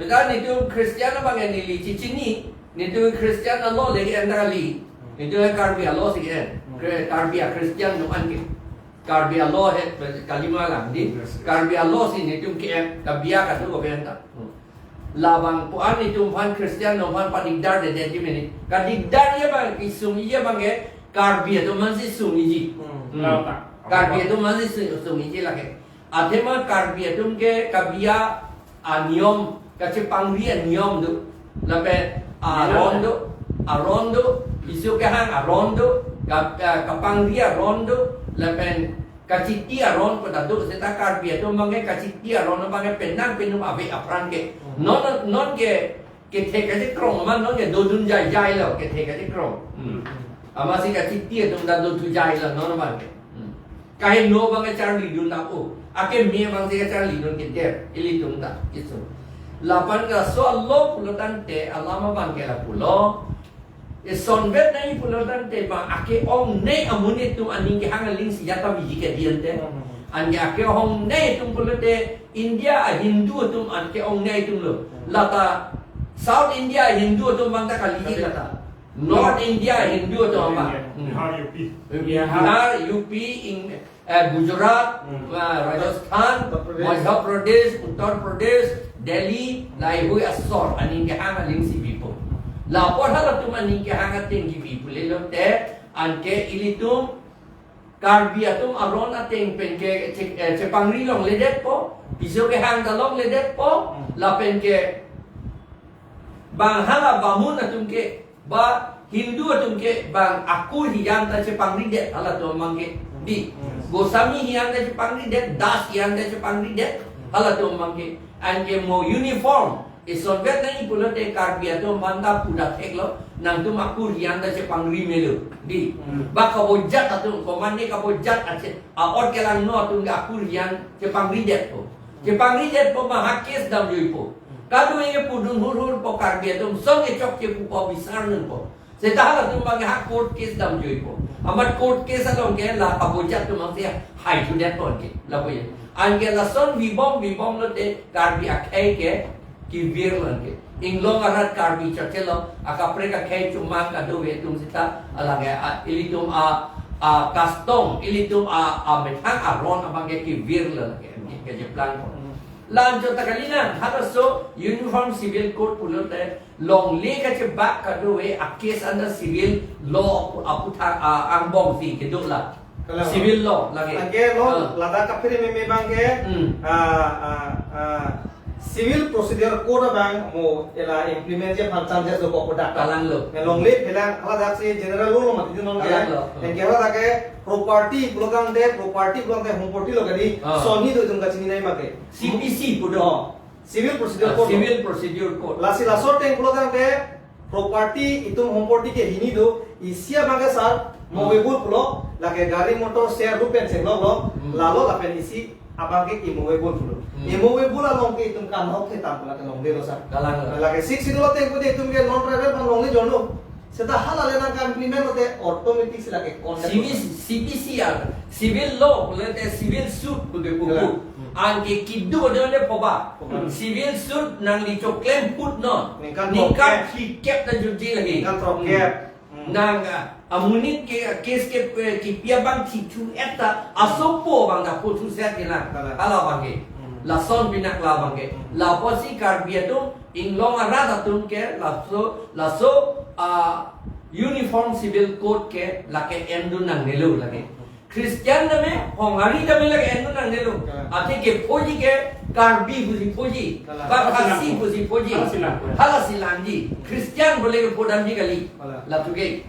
bedan itu Christian bang ni li cicini itu Christian law lagi endali itu karbi law sikit karbi Christian no an karbi law het kalima lang di karbi law sin itu ke kabia ka tu benta labang puan itu pan Christian no pan padigdar de jadi meni kadigdar ya bang isumi ya bang ke karbi itu masih sumiji karbi itu masih sumiji lagi athema karbi itu ke kabia niom kace pangria niom tu lape aron tu isu ke hang aron tu kapangria aron tu lapen kaciti aron pada duk seta karbia tu mangai kaciti aron mangai penang penum abe apran ke non ke thek ke krong man non ke dodun jai lo ke thek ke krong ama si kaciti tu dah do tu jai lo non man ke kahe no mangai charli dun na o ake me bang si charli dun ke der ili tung da isu lapan ka so Allah pulutan te alama bang ke la pulo son vet nai pulutan te bang ake ong nei amunit tu aning ke hang ling si jata biji ke dian te an ke ake ong nei tu pulute India Hindu tu an ke ong nei tu lo lata South India Hindu tu bang ta kali ji lata North India Hindu tu apa Bihar UP Gujarat Rajasthan Madhya Pradesh Uttar Pradesh Delhi lai hui asor aning ke hang ling si people lapor hala tu aning ke hang ating ki people le te an ke ilitum karbia tum aron ating pen ke cepangri long le det po piso ke hang dalong le det po la pen ke bang hala bamun atum ke ba Hindu atum ke bang aku hiang ta cepangri det hala tu mangke di Gosami hiang ta cepangri det das hiang ta cepangri det hala tu mangke and ke mo uniform ison vet nai pulote karbia to manda puda theklo nang tu makur yang da che pangri melu di ba ka bojat atu komande ka bojat ache a or ke lang no tu ga akur yang che pangri det po ma hakes dam joi po ka du ye pudun hur po karbia to song e chok ke pu po bisar nun po se ta la tu ma ga court case dam joi po amat court case along ke la ka bojat tu ma se hai tu det po ke la po ye angge la son vibom lo te karbi akai ke ki virlan ke inglong arat karbi chakelo akapre ka kai chuma ka do ve tum sita alaga ilitum custom ilitum methang aron abange ki virlan ke je plan ko lan jo takalina haraso uniform civil code pulote long le ka che bak ka do ve a case under civil law aphuthak angbong si ke do la civil law lagi. Angge lo lada kapire me bang ke civil procedure code bang mo ela implement je phancham je ko koda kalang lo. Long le phelang ala dak se general law mati non ke. Angge ala ke property blogang de home property lo gadi soni do jung ka chini nai make. CPC pudo. Civil procedure code. Lasi lasot teng blogang de property itum home property ke hini do isia bang sar movable pulo lage gari motor share rupen se lo lalo la pen isi abang ke movable pulo movable along ke tum kan hok ke tam la ke long de lo sa Kalang lage 6 kilo te ko de tum ke non driver ban long le jono seta hala le na ka implement hote automatic se lage conduct CPC civil law pulo te civil suit pulo buku angke kidu de poba civil suit nang li claim put no nikan ki cap ta juji lagi kan trop cap nang amunit ke case ke pia bang ti tu eta asopo bang da putu set ke na ala bang ke la son binak la bang ke la posi karbia tu inglong arada tu ke la so uniform civil code ke la ke endu nang nelu lagi Christian name hongari name lagi endu nang nelu ate ke poji ke karbi buzi poji ba kasi buzi poji hala silanji Christian boleh podam ji kali la tu ke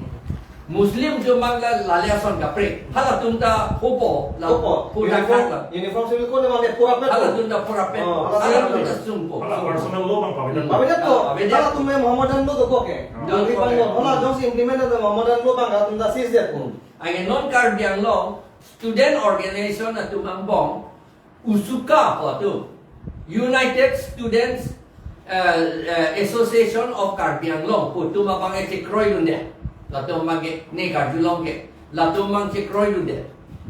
Muslim jo mangla lalya son kapre hala tunta hopo la puda kala uniform civil code mangde pura pe hala tunta pura pe hala tunta sumpo hala personal law bang pawida to hala tumme Muhammadan law to ko ke dongri bang hala jong si implement the Muhammadan law bang tunta sis de ko ai non karbiang law student organization atu mangbong usuka po tu United Students Association of Karbiang Law putu mabang chekroi dunde lato mange ne karjulong ke lato mang chekroi dunde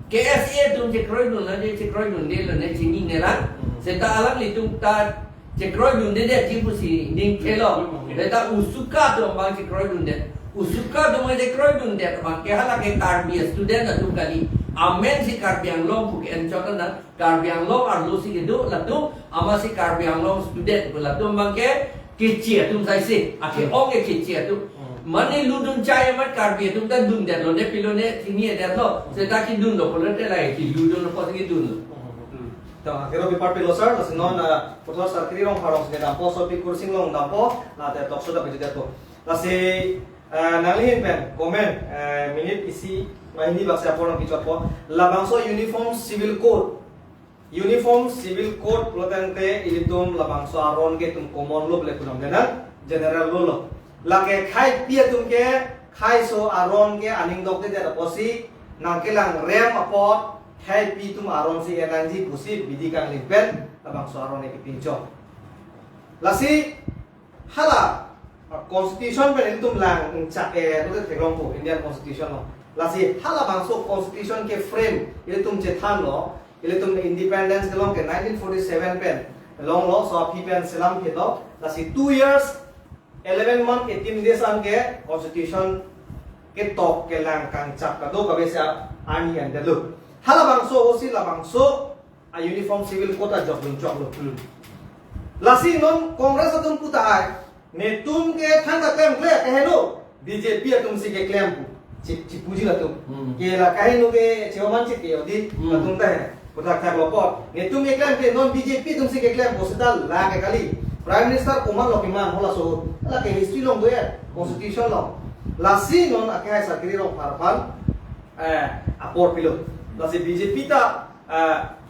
KSA tu chekroi dunde ne chekroi dunde le ne chini ne la seta alang li tu ta chekroi dunde de jipusi ning kelo seta usuka tu mang chekroi dunde usuka tu mang chekroi dunde mang ke hala ke karbi student atu kali amen si karbiang law pu en chotan na karbiang law ar lu si gedu lato ama si karbiang law student lato mang ke kecil tu sai si ake ong ke kecil tu Mani ludun caya mat karbi tu kan dun dia lo ne pilone sini dia lo seta ki dun lo polo te lai ki ludun lo pas ki dun lo ta kero bi part pilo sar tas non potho sar kiri rong harong se da po so pi kursing long da po na te tok so da bi de to la se nalihin pen comment minute isi mahini baksa porong kichot po labangso uniform civil code lotente ilitum labangso aron ke tum common law le kunam dena general law lo lake khai pia tum ke khai so aron ke aning dok de posi nangkelang rem apot khai pi tum aron si energy pusi bidikan lipen labangso aron ke kapinchong lasi hala constitution pen ilitum lang chak to de thegrong po Indian constitution lo lasi hala bangso constitution ke frame ilitum chethan lo ilitum independence ke long ke 1947 pen long lo so pi pen selam ke do lasi 2 years 11 month 18 days an ke constitution ke tok ke lang kang chak ka do ka besa ani an de lu hala bangso osi la bangso a uniform civil code a job lung chok lo lasi non congress atum puta ai ne tum ke thang ka claim ke hello BJP atum si ke claim pu ci puji la tum ke la kai no ke chairman ci ke odi atum ta puta ka lo pot ne tum ke claim ke non BJP tum si ke claim hospital la ke kali prime minister Kumar Lokiman hola so la ke history long do ya constitution long lasi non akai sakri ro parpal apor pilo lasi BJP ta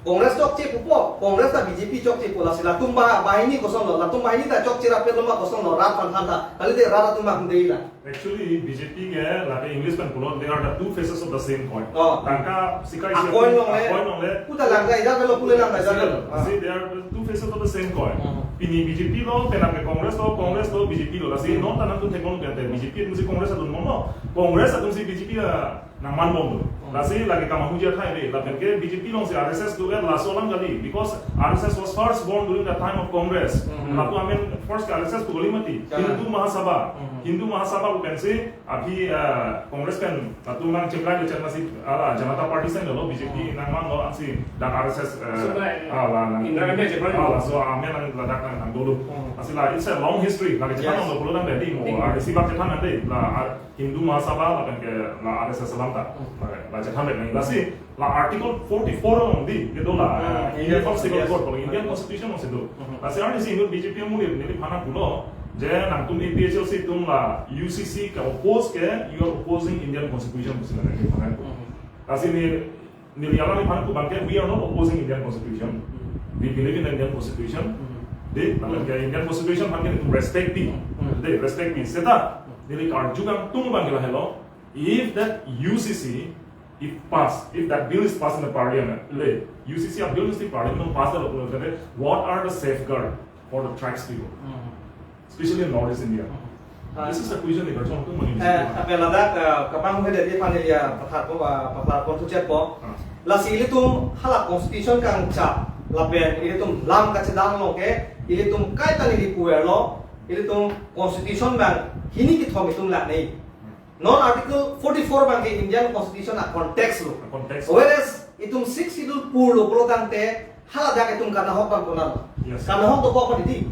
Congress chok che pupo Congress ta BJP chok che pola sila tumba bahini kosong lo la tumba ini ta chok che rapel loma kosong lo rat pan thanta kali de rara tumba hundei la actually BJP ke la English pen pulo they are the two faces of the same coin tangka sikai se coin nong le puta langga ida velo pule langga jalo see they are the two faces of the same coin pini BJP lo tenang ke Congress lo BJP lo lasi non tanang tu tekon ke BJP tu si Congress atun mono Congress atun si BJP nang man bom lasi lagi kama hujia thai le la ke BJP long si RSS tu la solam kali because RSS was first born during the time of Congress la tu amen first RSS tu mati Hindu Mahasabha bukan sih abhi Congress kan la tu mang chekrai le chana si ala Janata Party sen lo BJP nang man lo si dan RSS la Indra Gandhi chekrai so amen la dak nang dulu asila it's a long history la Japan lo bolo nang dedi mo RSC bak Japan ande la Hindu Mahasabha la kan ke la RSS salam ta la Japan le la si la article 44 on di itu la Uniform Civil Code kalau Indian Constitution masih itu la si RSC itu BJP mulir ni phana pulo je nang tum APHLC tum la UCC ka oppose ke you are opposing Indian Constitution busi la ke phana la si ni yala ni phana ku bangke we are not opposing Indian Constitution we believe in Indian Constitution de la ke Indian Constitution bangke tu respect di seta ni ka juga tum bangke la hello if that UCC if that bill is passed in the parliament, UCC bill is the parliament pass the what are the safeguards for the tribes people, especially in Northeast India? This is the question they are trying to make. Apeladak kapang hede di panelia pakar tu chat po. Lasi ilitum hala constitution kang cap lapen ilitum lam kacedang lo ke ilitum kaitan ili puer lo ilitum constitution bang hini ki thom itum la nei. Non article 44 bang Indian Constitution a context lo. Whereas itum 6 idul pur lo polo kante hala dak itum kana hok bang punan. Kana hok to ko di.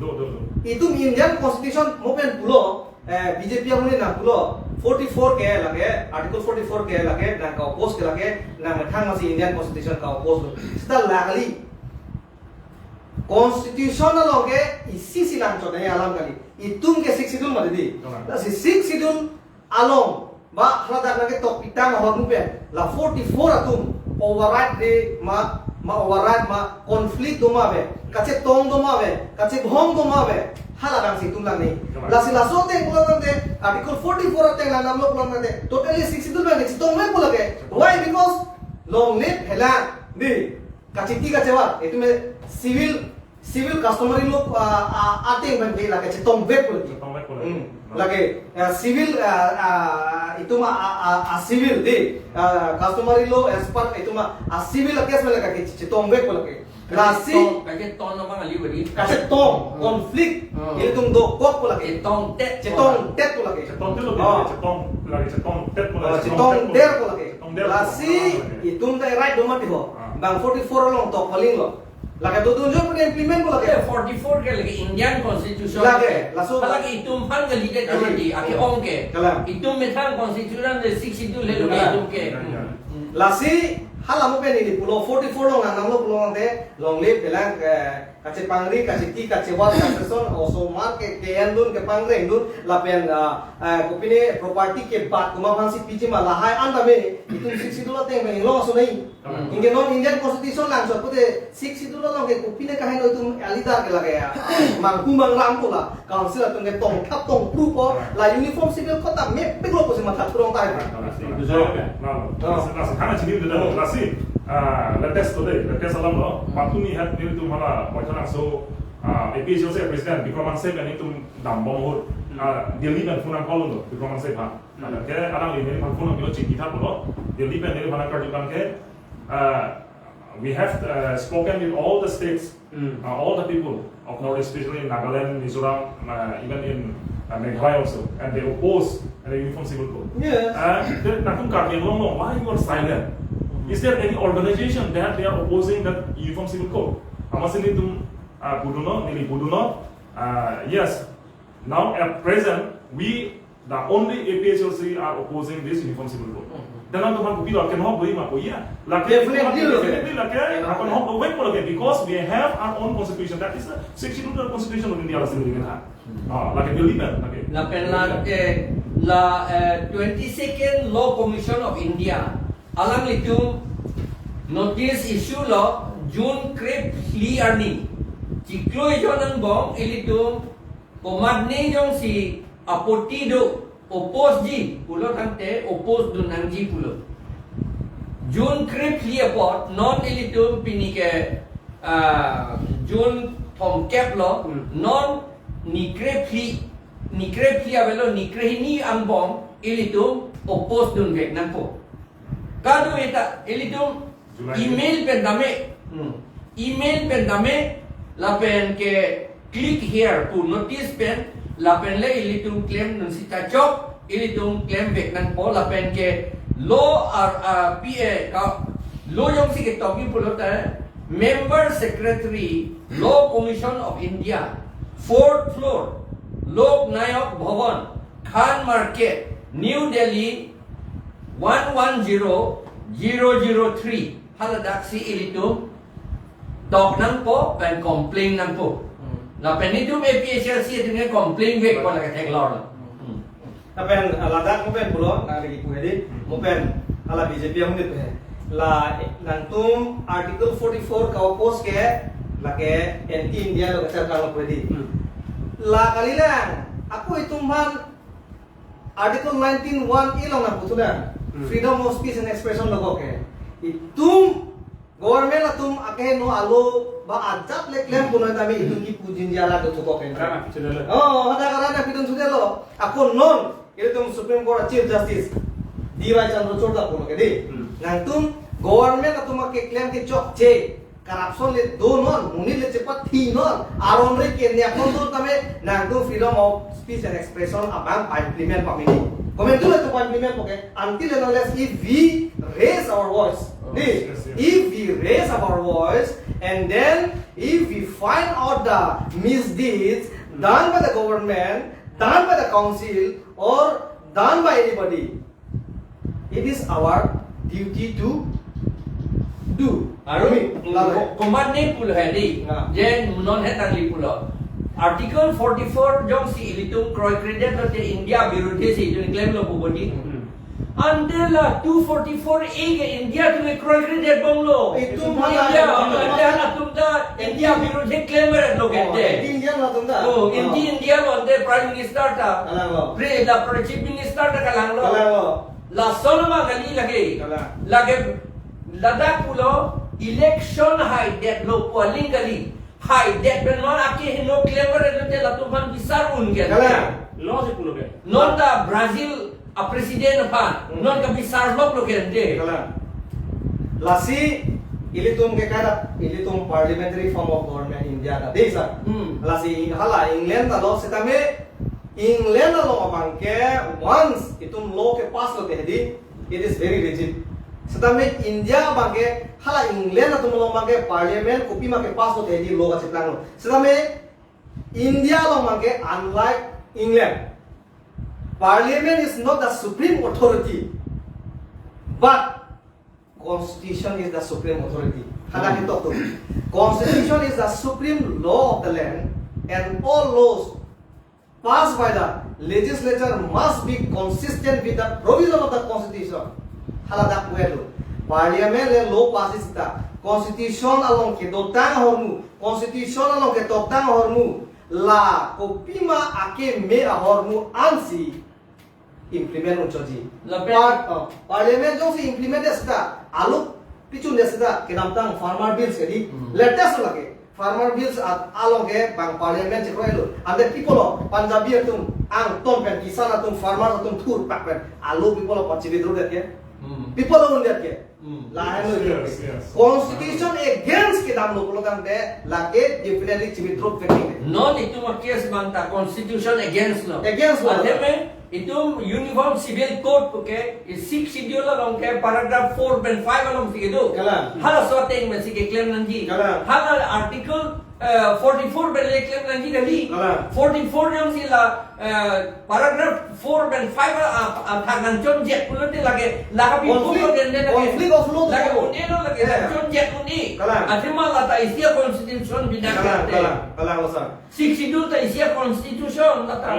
Itum Indian Constitution mopen pulo BJP yang muni na pulo 44 ke lage article 44 ke lage na ka oppose ke lage na mathang masih Indian Constitution ka oppose lo. Sita lagali constitutional lo ke isi silang chone alam kali. Itum ke 6 idul madi di. Lasi 6 idul along ba haladak lagi tok pitang hawak nupen la 44 atum override de ma override ma konflik doma be kache tong doma be kache bhong doma be haladang si tum lang nei la sila sote pulang de article 44 ateng la namlo pulang de totally 62 be tong me pulage why because long net hela di kache ti kache wa itu me civil customary law ateng ben be la kache tong be pulage lagi civil itu mah civil di customary law as per itu mah civil case में लगा के चितों bake बोला के राशि kache ton no bang ali bari kache tong konflik ini तुम दो Coke बोला के tong tet बोला के Cetong tet चितों der बोला के राशि itu dah right doma tiho bang 44 long to paling lo lagi tu tunjuk pun implement bola ke 44 ke lagi Indian Constitution lagi langsung lagi itum pan ke lihat tadi aki ong ke itum metang Constitution de 6 itu lelu itum ke lasi hala mo pen ini pulau 44 long nang lo pulau ante long lip belang kace pangri kace ti kace wat kace son also mar ke endun ke pangre endun la pen kopine property ke bat kuma phansi piji ma la hai anda me itu 60 dolar teng me lo so nei inge non Indian constitution lang so pute 60 dolar long ke kopine ka hai no itu alida ke lage ya mang kumang ram ko la council tung ke tong thap tong pru ko la uniform civil ko ta me pe lo ko se ma thap tong tai karena jadi udah nasi latest today latest alam lo patuni hat ni tu malah macam so APHLC president Bikroman Sep yang itu dambong hut dia libat funang kolon lo Bikroman Sep ha ke orang ini man funang bilo cik kita lo dia libat dari mana kerjakan ke we have spoken with all the states all the people of North especially in Nagaland, Mizoram, even in Meghalaya also, and they oppose the uniform civil code. Yes. Why you are silent? Is there any organization that they are opposing that uniform civil code? Yes. Now at present, we the only APHLC are opposing this uniform civil code. Then I'm going to can help with definitely akan help wait for again because we have our own constitution that is the 62 constitution of India like a believe la 22nd Law Commission of India alang litum notice issue lo June Crip Lee Arni chekroi jonang bom ilitum komadne jong si apotido oppose ji pulo tante oppose dunangji pulo June Crip Lee apot non ilitum pinike June thom cap lo non Nikrep Lee avelo nikrehini ambom ilitum oppose dun vek nampo kadu eta ilitum email pendame la pen ke click here to notice pen la pen le ilitum claim nun sita chok ilitum claim vek nampo la pen ke law PA ka law yong si ke topi pulota member secretary Law Commission of India 4th floor, Lok Nayak Bhavan, Khan Market, New Delhi, 110003. Haladaksi ilitum, dog nang po, pen complain nang po. Na penitum APHLC dengan complain vek ko laga teglor. Na pen ladak mo pen pulo, na lagi puhedi, mo pen ala BJP ang dit la nantum article 44 ka oppose ke lake anti India lo kasar kalau puhedi. La kalilang aku itu man article 19(1) ilong na putulan freedom of speech and expression logo ke itum government atum ake no alo ba ajat le claim puno tami itu ki pujin jala do tuko ke oh ada karana pidun sudelo aku non itum supreme court chief justice DY Chandra puno ke di nantum government atum ake claim ke chok che corruption le do non muni le cepat thi non aron re ke ne akon do tame nangdo freedom of speech and expression abang implement pamini comment do to implement okay until and unless if we raise our voice if we raise our voice and then if we find out the misdeeds done by the government done by the council or done by anybody it is our duty to do commanding pulo hedi jen non hetangli pulo article 44 jong si ilitum kroi credit to India birudhe si jun claim lo bodi until 244 a ke India tu kroi credit bonglo itu India tumda India birudhe claim lo gende India la tumda oh India lo ande prime minister ta pre the chief minister ta kalanglo la solma gali lage Ladak pulo election high debt lo polling gali high debt ben non ake no clever lo te la tuman bisar un ge Law si pulo ke non da Brazil a president pa non ka bisar lo ke de lasi ilitum ke kada ilitum parliamentary form of government India da desa lasi hala England da lo setame England lo amangke once itum law ke pass lo ke di it is very rigid Setame India bage hala England atau melong bage parliament kopi make pass to tedi loga ciplang lo. Setame India lo bage unlike England. Parliament is not the supreme authority, but constitution is the supreme authority. Hada kita tu. Constitution is the supreme law of the land, and all laws passed by the legislature must be consistent with the provision of the constitution. Hala dak welu. Parliament le law passes ita. Constitution along ke dotang hormu. Constitution along ke dotang hormu. La kopima ake me hormu ansi implement unchoji. Parliament jong si implement desta. Alu pichun desta ke namtang farmer bills ke di. Latest lagi. Farmer bills along ke bang parliament chekroi lu. Ande people Punjabi atum ang tom pen kisan atum farmer atum thur pak pen. Alu people pachibidru det ke. People on that ke. Constitution against ke dam lo polokan de lake definitely chibidru pekking. Non itu case banta constitution against lo. Against lo. Ademe itu uniform civil code puke 6 schedule long ke paragraph 4 and 5 along sigedu. Kalam. Hala sorting mesti ke claim nanti. Kalam. Hala article 44 bele claim nanti kali. 44 yang sila paragraph 4 and 5 tangan conjek pula dia lagi lagi conflict of law lagi uneno lagi conjek undi. Adema la ta isia constitution bina kate. Kalam losan. 6 schedule ta isia constitution la ta.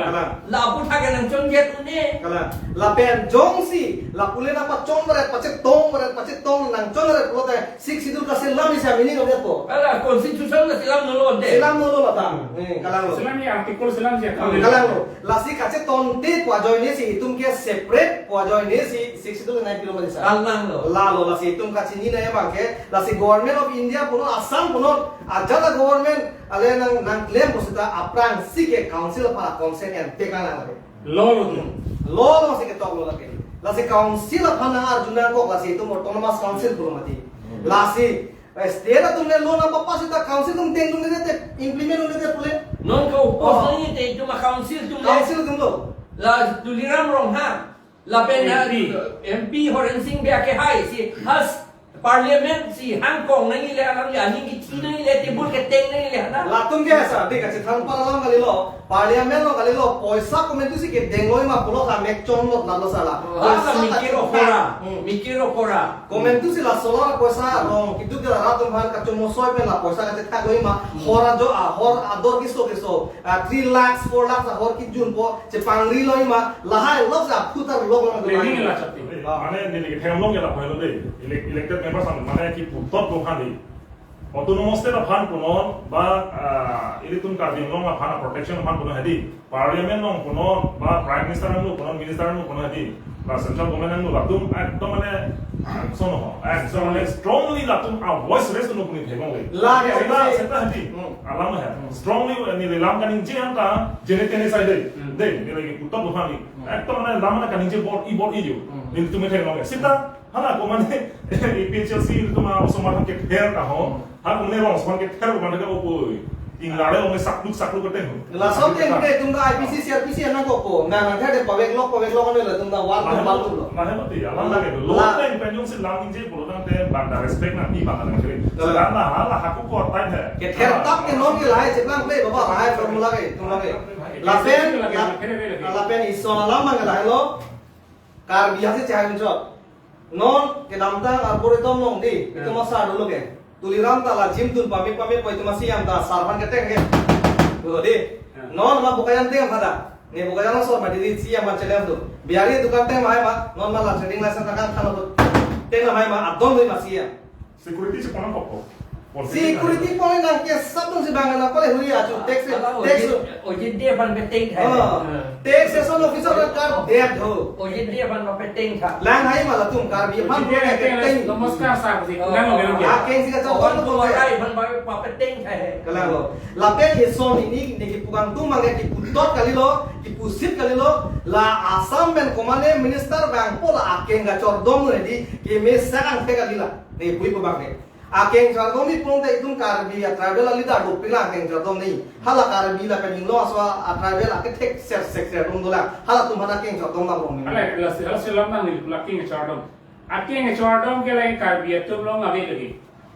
La apu thake nang conjek undi. Kalam. La pen jongsi la pule na pa chong mare pache tong nang chong mare pulo ta 6 schedule ka selam isa meaning of that po. Ala constitution la silam nolo onde. Selam nolo la ta. Kalam lo. Selam ni artikel selam siya. Kalam lo. Lasi kache tonte po join ni si itum ke separate po join ni si 6 schedule 9 kilo malisa. Alang lo. La lo lasi itum kache ni na ya bangke lasi government of India puno Assam puno ajala government ale nang claim posita aprang si ke council para consent and tekang na lagi. Law tu. Law lo si ke tok lo lagi. Lasi council apa nang arjuna ko lasi itu autonomous council puno mati. Lasi state तुमने लो ना पापा सीधा council तुम tang तुमने देते implement तुमने देते पुले Non ka upos na yun te itu ma council tum तुम लो la tuliram rong ha la pena MP Horen Singh be ke hai si has parliament si Hong Kong na ile alam ya ni ki china ile tibul ke teng na ile na ला तुम क्या ऐसा ठीक है थंग पर alam kali lo parliament lo kali lo पैसा komentu si ke dengoi ma pulo ka mek chong lo nalo sala mikiro kora komentu si la solar पैसा rong kitu ke rat tum bhan ka chomo soi pe la पैसा ka thak goi ma hora jo hor ador kisto 3 lakhs 4 lakhs hor ki jun po che pangri loi ma lahai lo sa putar lo ma Planning lah cakap. Mana ni lagi tengok ya lah kalau deh elected members mana ki putot bukan di autonomous state aphan punon ba ini tun ka dinglong aphan protection aphan punon hadi parliament nong punon ba prime minister nong punon minister nong punon hadi ba central government nong latum ekdom mane sono ekdom mane strongly latum a voice raise nong punon thegong le la seta hadi alam hai strongly ni lam kaning je anta jene tene sai dei ni lagi putot bukan di ekdom mane lam na kaning je board i jo ni tu me thegong le sita hala ko mane APHLC itu mah osomat ke fair ka ho har umne rong son ke fair ko mane ka opo ing lare umne sakluk kate ho la som te kute tum da IPC CRPC na ko ko na thade pavek lok ne la tum da wal lo na he mati alam lage lo ta impenjong se lam inje bolo ta te banda respect na ni banda na kre la na hala haku ko tai the ke ther tak ke non ke lai cheplang play baba hai formula ke tum lage la pen isona lama ke lai lo kar biasa cahai unjot non ke namta arboretum nong di itu masa dulu ke tuliram ta la jim tun pamit po itu masih yang ta sarvan ke teng ke di non ma bukayan teng pada ne bukayan so ma di si yang macam tu biari dukan teng mai ma non ma la trading license ta kan khana tu teng mai ma adon mai masih ya security se kono ko security point nang ke sabun si bangan apa le hui aju tax oje dia ban beteng hai taxation officer ka dead ho oje dia ban beteng tha lang hai ma la tum kar bi phan ke teng Namaskar sah si nang ngelo a ken si ka chawon to ai ban ba beteng hai kala lo la pen he so ni ki pugang tu mange ki putot kali lo ki pusit kali lo la asam ben komane minister bang pola aken ga chordom di ki me sang te kali la ne pui pa bang akeng chordom ni pung te tum karbi a travel ali da do pila akeng chordom ni hala karbi la pen lo aswa a travel a ke tek ser dum dola hala tum hana akeng chordom na bong ni Alek la selam nang ni laking chordom. Aking chordom ke lai karbi tum long ave lagi.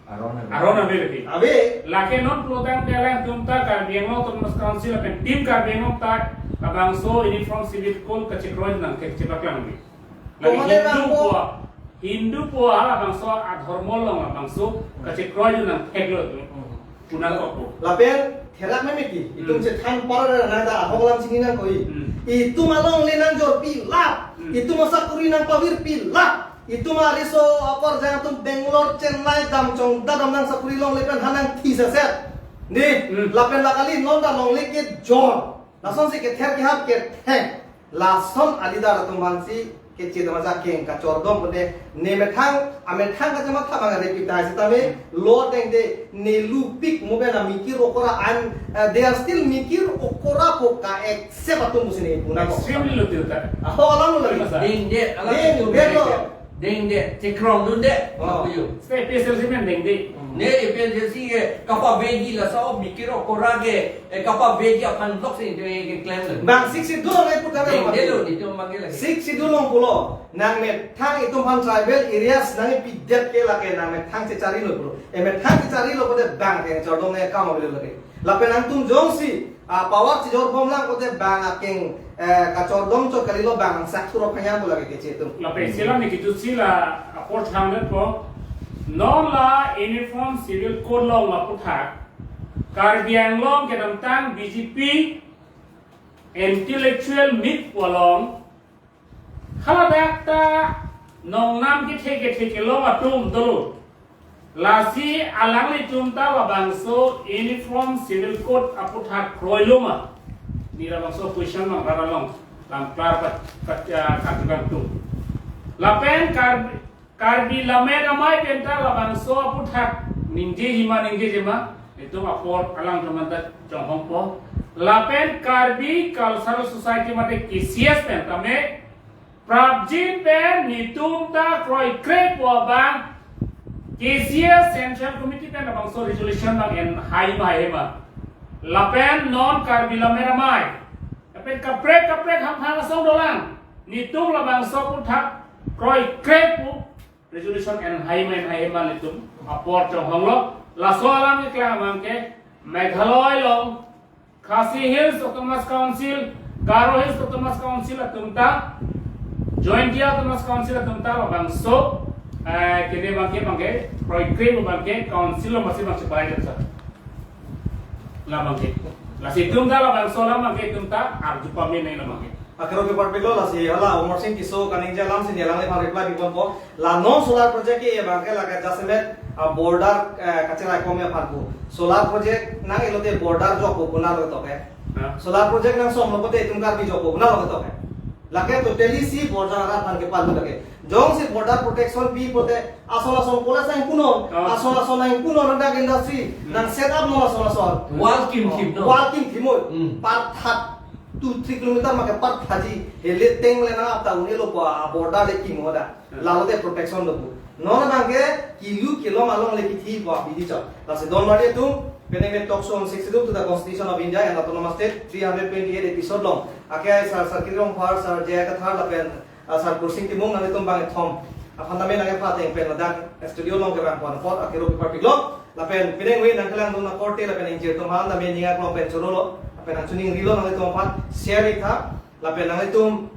Aron ave lagi. abe Lake non plotang ke lai tum ta karbi ngo tum mas council pen team karbi ngo ta kabang so uniform civil code ka chekroi nang ke chepak lang ni. Komane bang po Hindu po hala bangso adhormo long bangso ka chekroi nang theglo tu punan ko lapen therak me meki itung se than par na da holam sini nang koi itu malong lenang jor pilap itu masa kuri nang pawir pilap itu mariso apar jangan tu Bangalore Chennai damchong dadam nang sakuri long lepen hanang thisa set ni lapen lakali non da long leke jor lason se ke ther ki hap ke thek lason alida ratum bansi ke chid maja keng ka chordom pode neme thang ame thang ka jama thamang repita sitame lo teng de nelu pik mobe na mikir okora and they are still mikir okora ko ka accept atum musine puna ko extremely low ta ho alam lo Ding de, alam itu ding de, cekrong dunde, apa you? stay special simen deng de Ne ipin jesi ke kapal vegi lah sao mikiro korage kapal vegi aphan blok sih itu claim le. bang 60 dulu ngai putar Ding de lo itu manggil lagi. 60 dulu pulo nang me thang itu pan tribal areas nang pidet ke la ke nang me thang se cari lo pulo me thang se cari lo pode bang ke chordom ne kam obile lo ke lapen ang tum jongsi power si jor bom lang pode bang akeng ka chordom cho kalilo bang sakturo phanya to lage ke chetum la pe sila ni kitu sila aport hamlet po non la uniform civil code long la puthak karbiang long ke tang BJP intellectual myth walong khala dakta nong nam ki theke long atum dolo lasi alang li tumta wa bangso uniform civil code aputhak kroiloma nira bangso question mang raralong lam klar kat tu lapen karbi lame ramai penta la bangso aputhak ninje jema itu apor alang teman-teman jonghong po lapen karbi cultural society mate KCS penta me prabjin pen nitum ta kroi krep wa bang KCS Central Committee pen bangso resolution bang en haima lapen non karbi lame ramai lapen kaprek ham song dolang nitum la bangso puthak kroi krep resolution en haima nitum apor jonghong lo laso alam ke klamang ke Meghalaya long Khasi Hills Autonomous Council Garo Hills Autonomous Council atumta Joint Autonomous Council atumta bangso kene bangke program bangke council lo masih bayar sa la bangke la situmta la bangso la bangke tumta arju pame nei la bangke akero ke parpilo la si hala umar sing kiso kaning jalam sin jalang le reply bipon po la non solar project ke bangke la ka jasemet border kachera kome parbu solar project nang elote border job ko guna lo to ke solar project nang som lokote itumkar bi job ko guna lo to ke lage totally si border arat pan ke palu lage jong si border protection bi pote asol pola sang kuno asol nang kuno ndak industry nang set up no asol Walking kim no. walking timo par that 2-3 kilometer make par thaji hele teng le na apta uni lo border de ki moda lalote protection lo non bangke kilu kilo malong le kithi ba bidi cha la se don mari tu penenge TALKSHOW on 62 to the Constitution of India and Autonomous State 328 episode long ake sar kirong par sar je ka thar la pen sar kursing timung nang tum bang thom afandame nang pa teng pen ladak studio long ke bang pon for akero bi party lo la pen penenge nang kalang dun na korte la pen injer tum han da me ninga lo pen chorolo pen chuning rilo nang tum pat share tha la pen nang tum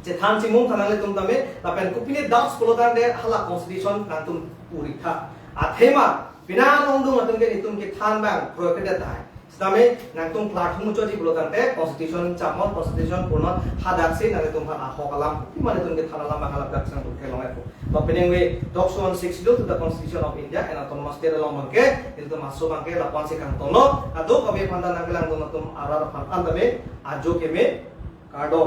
je than chimung thanang le tum tame la pen kupine doubts kolodan de hala constitution nang tum puri tha athema bina nong dung atung ke itum ke than bang prohibited dai stame nang tum platform choji kolodan de constitution chamon constitution purno hadaksi nang tum ha hokalam imane tum ke thanala ma hala dak sang ke longai ko ba penengwe TALKSHOW on 62 to the Constitution of India and Autonomous State long bangke itu masuk bangke lapan sekang tono ado kabe pandan nang kelang tum arar pan andame ajo keme kado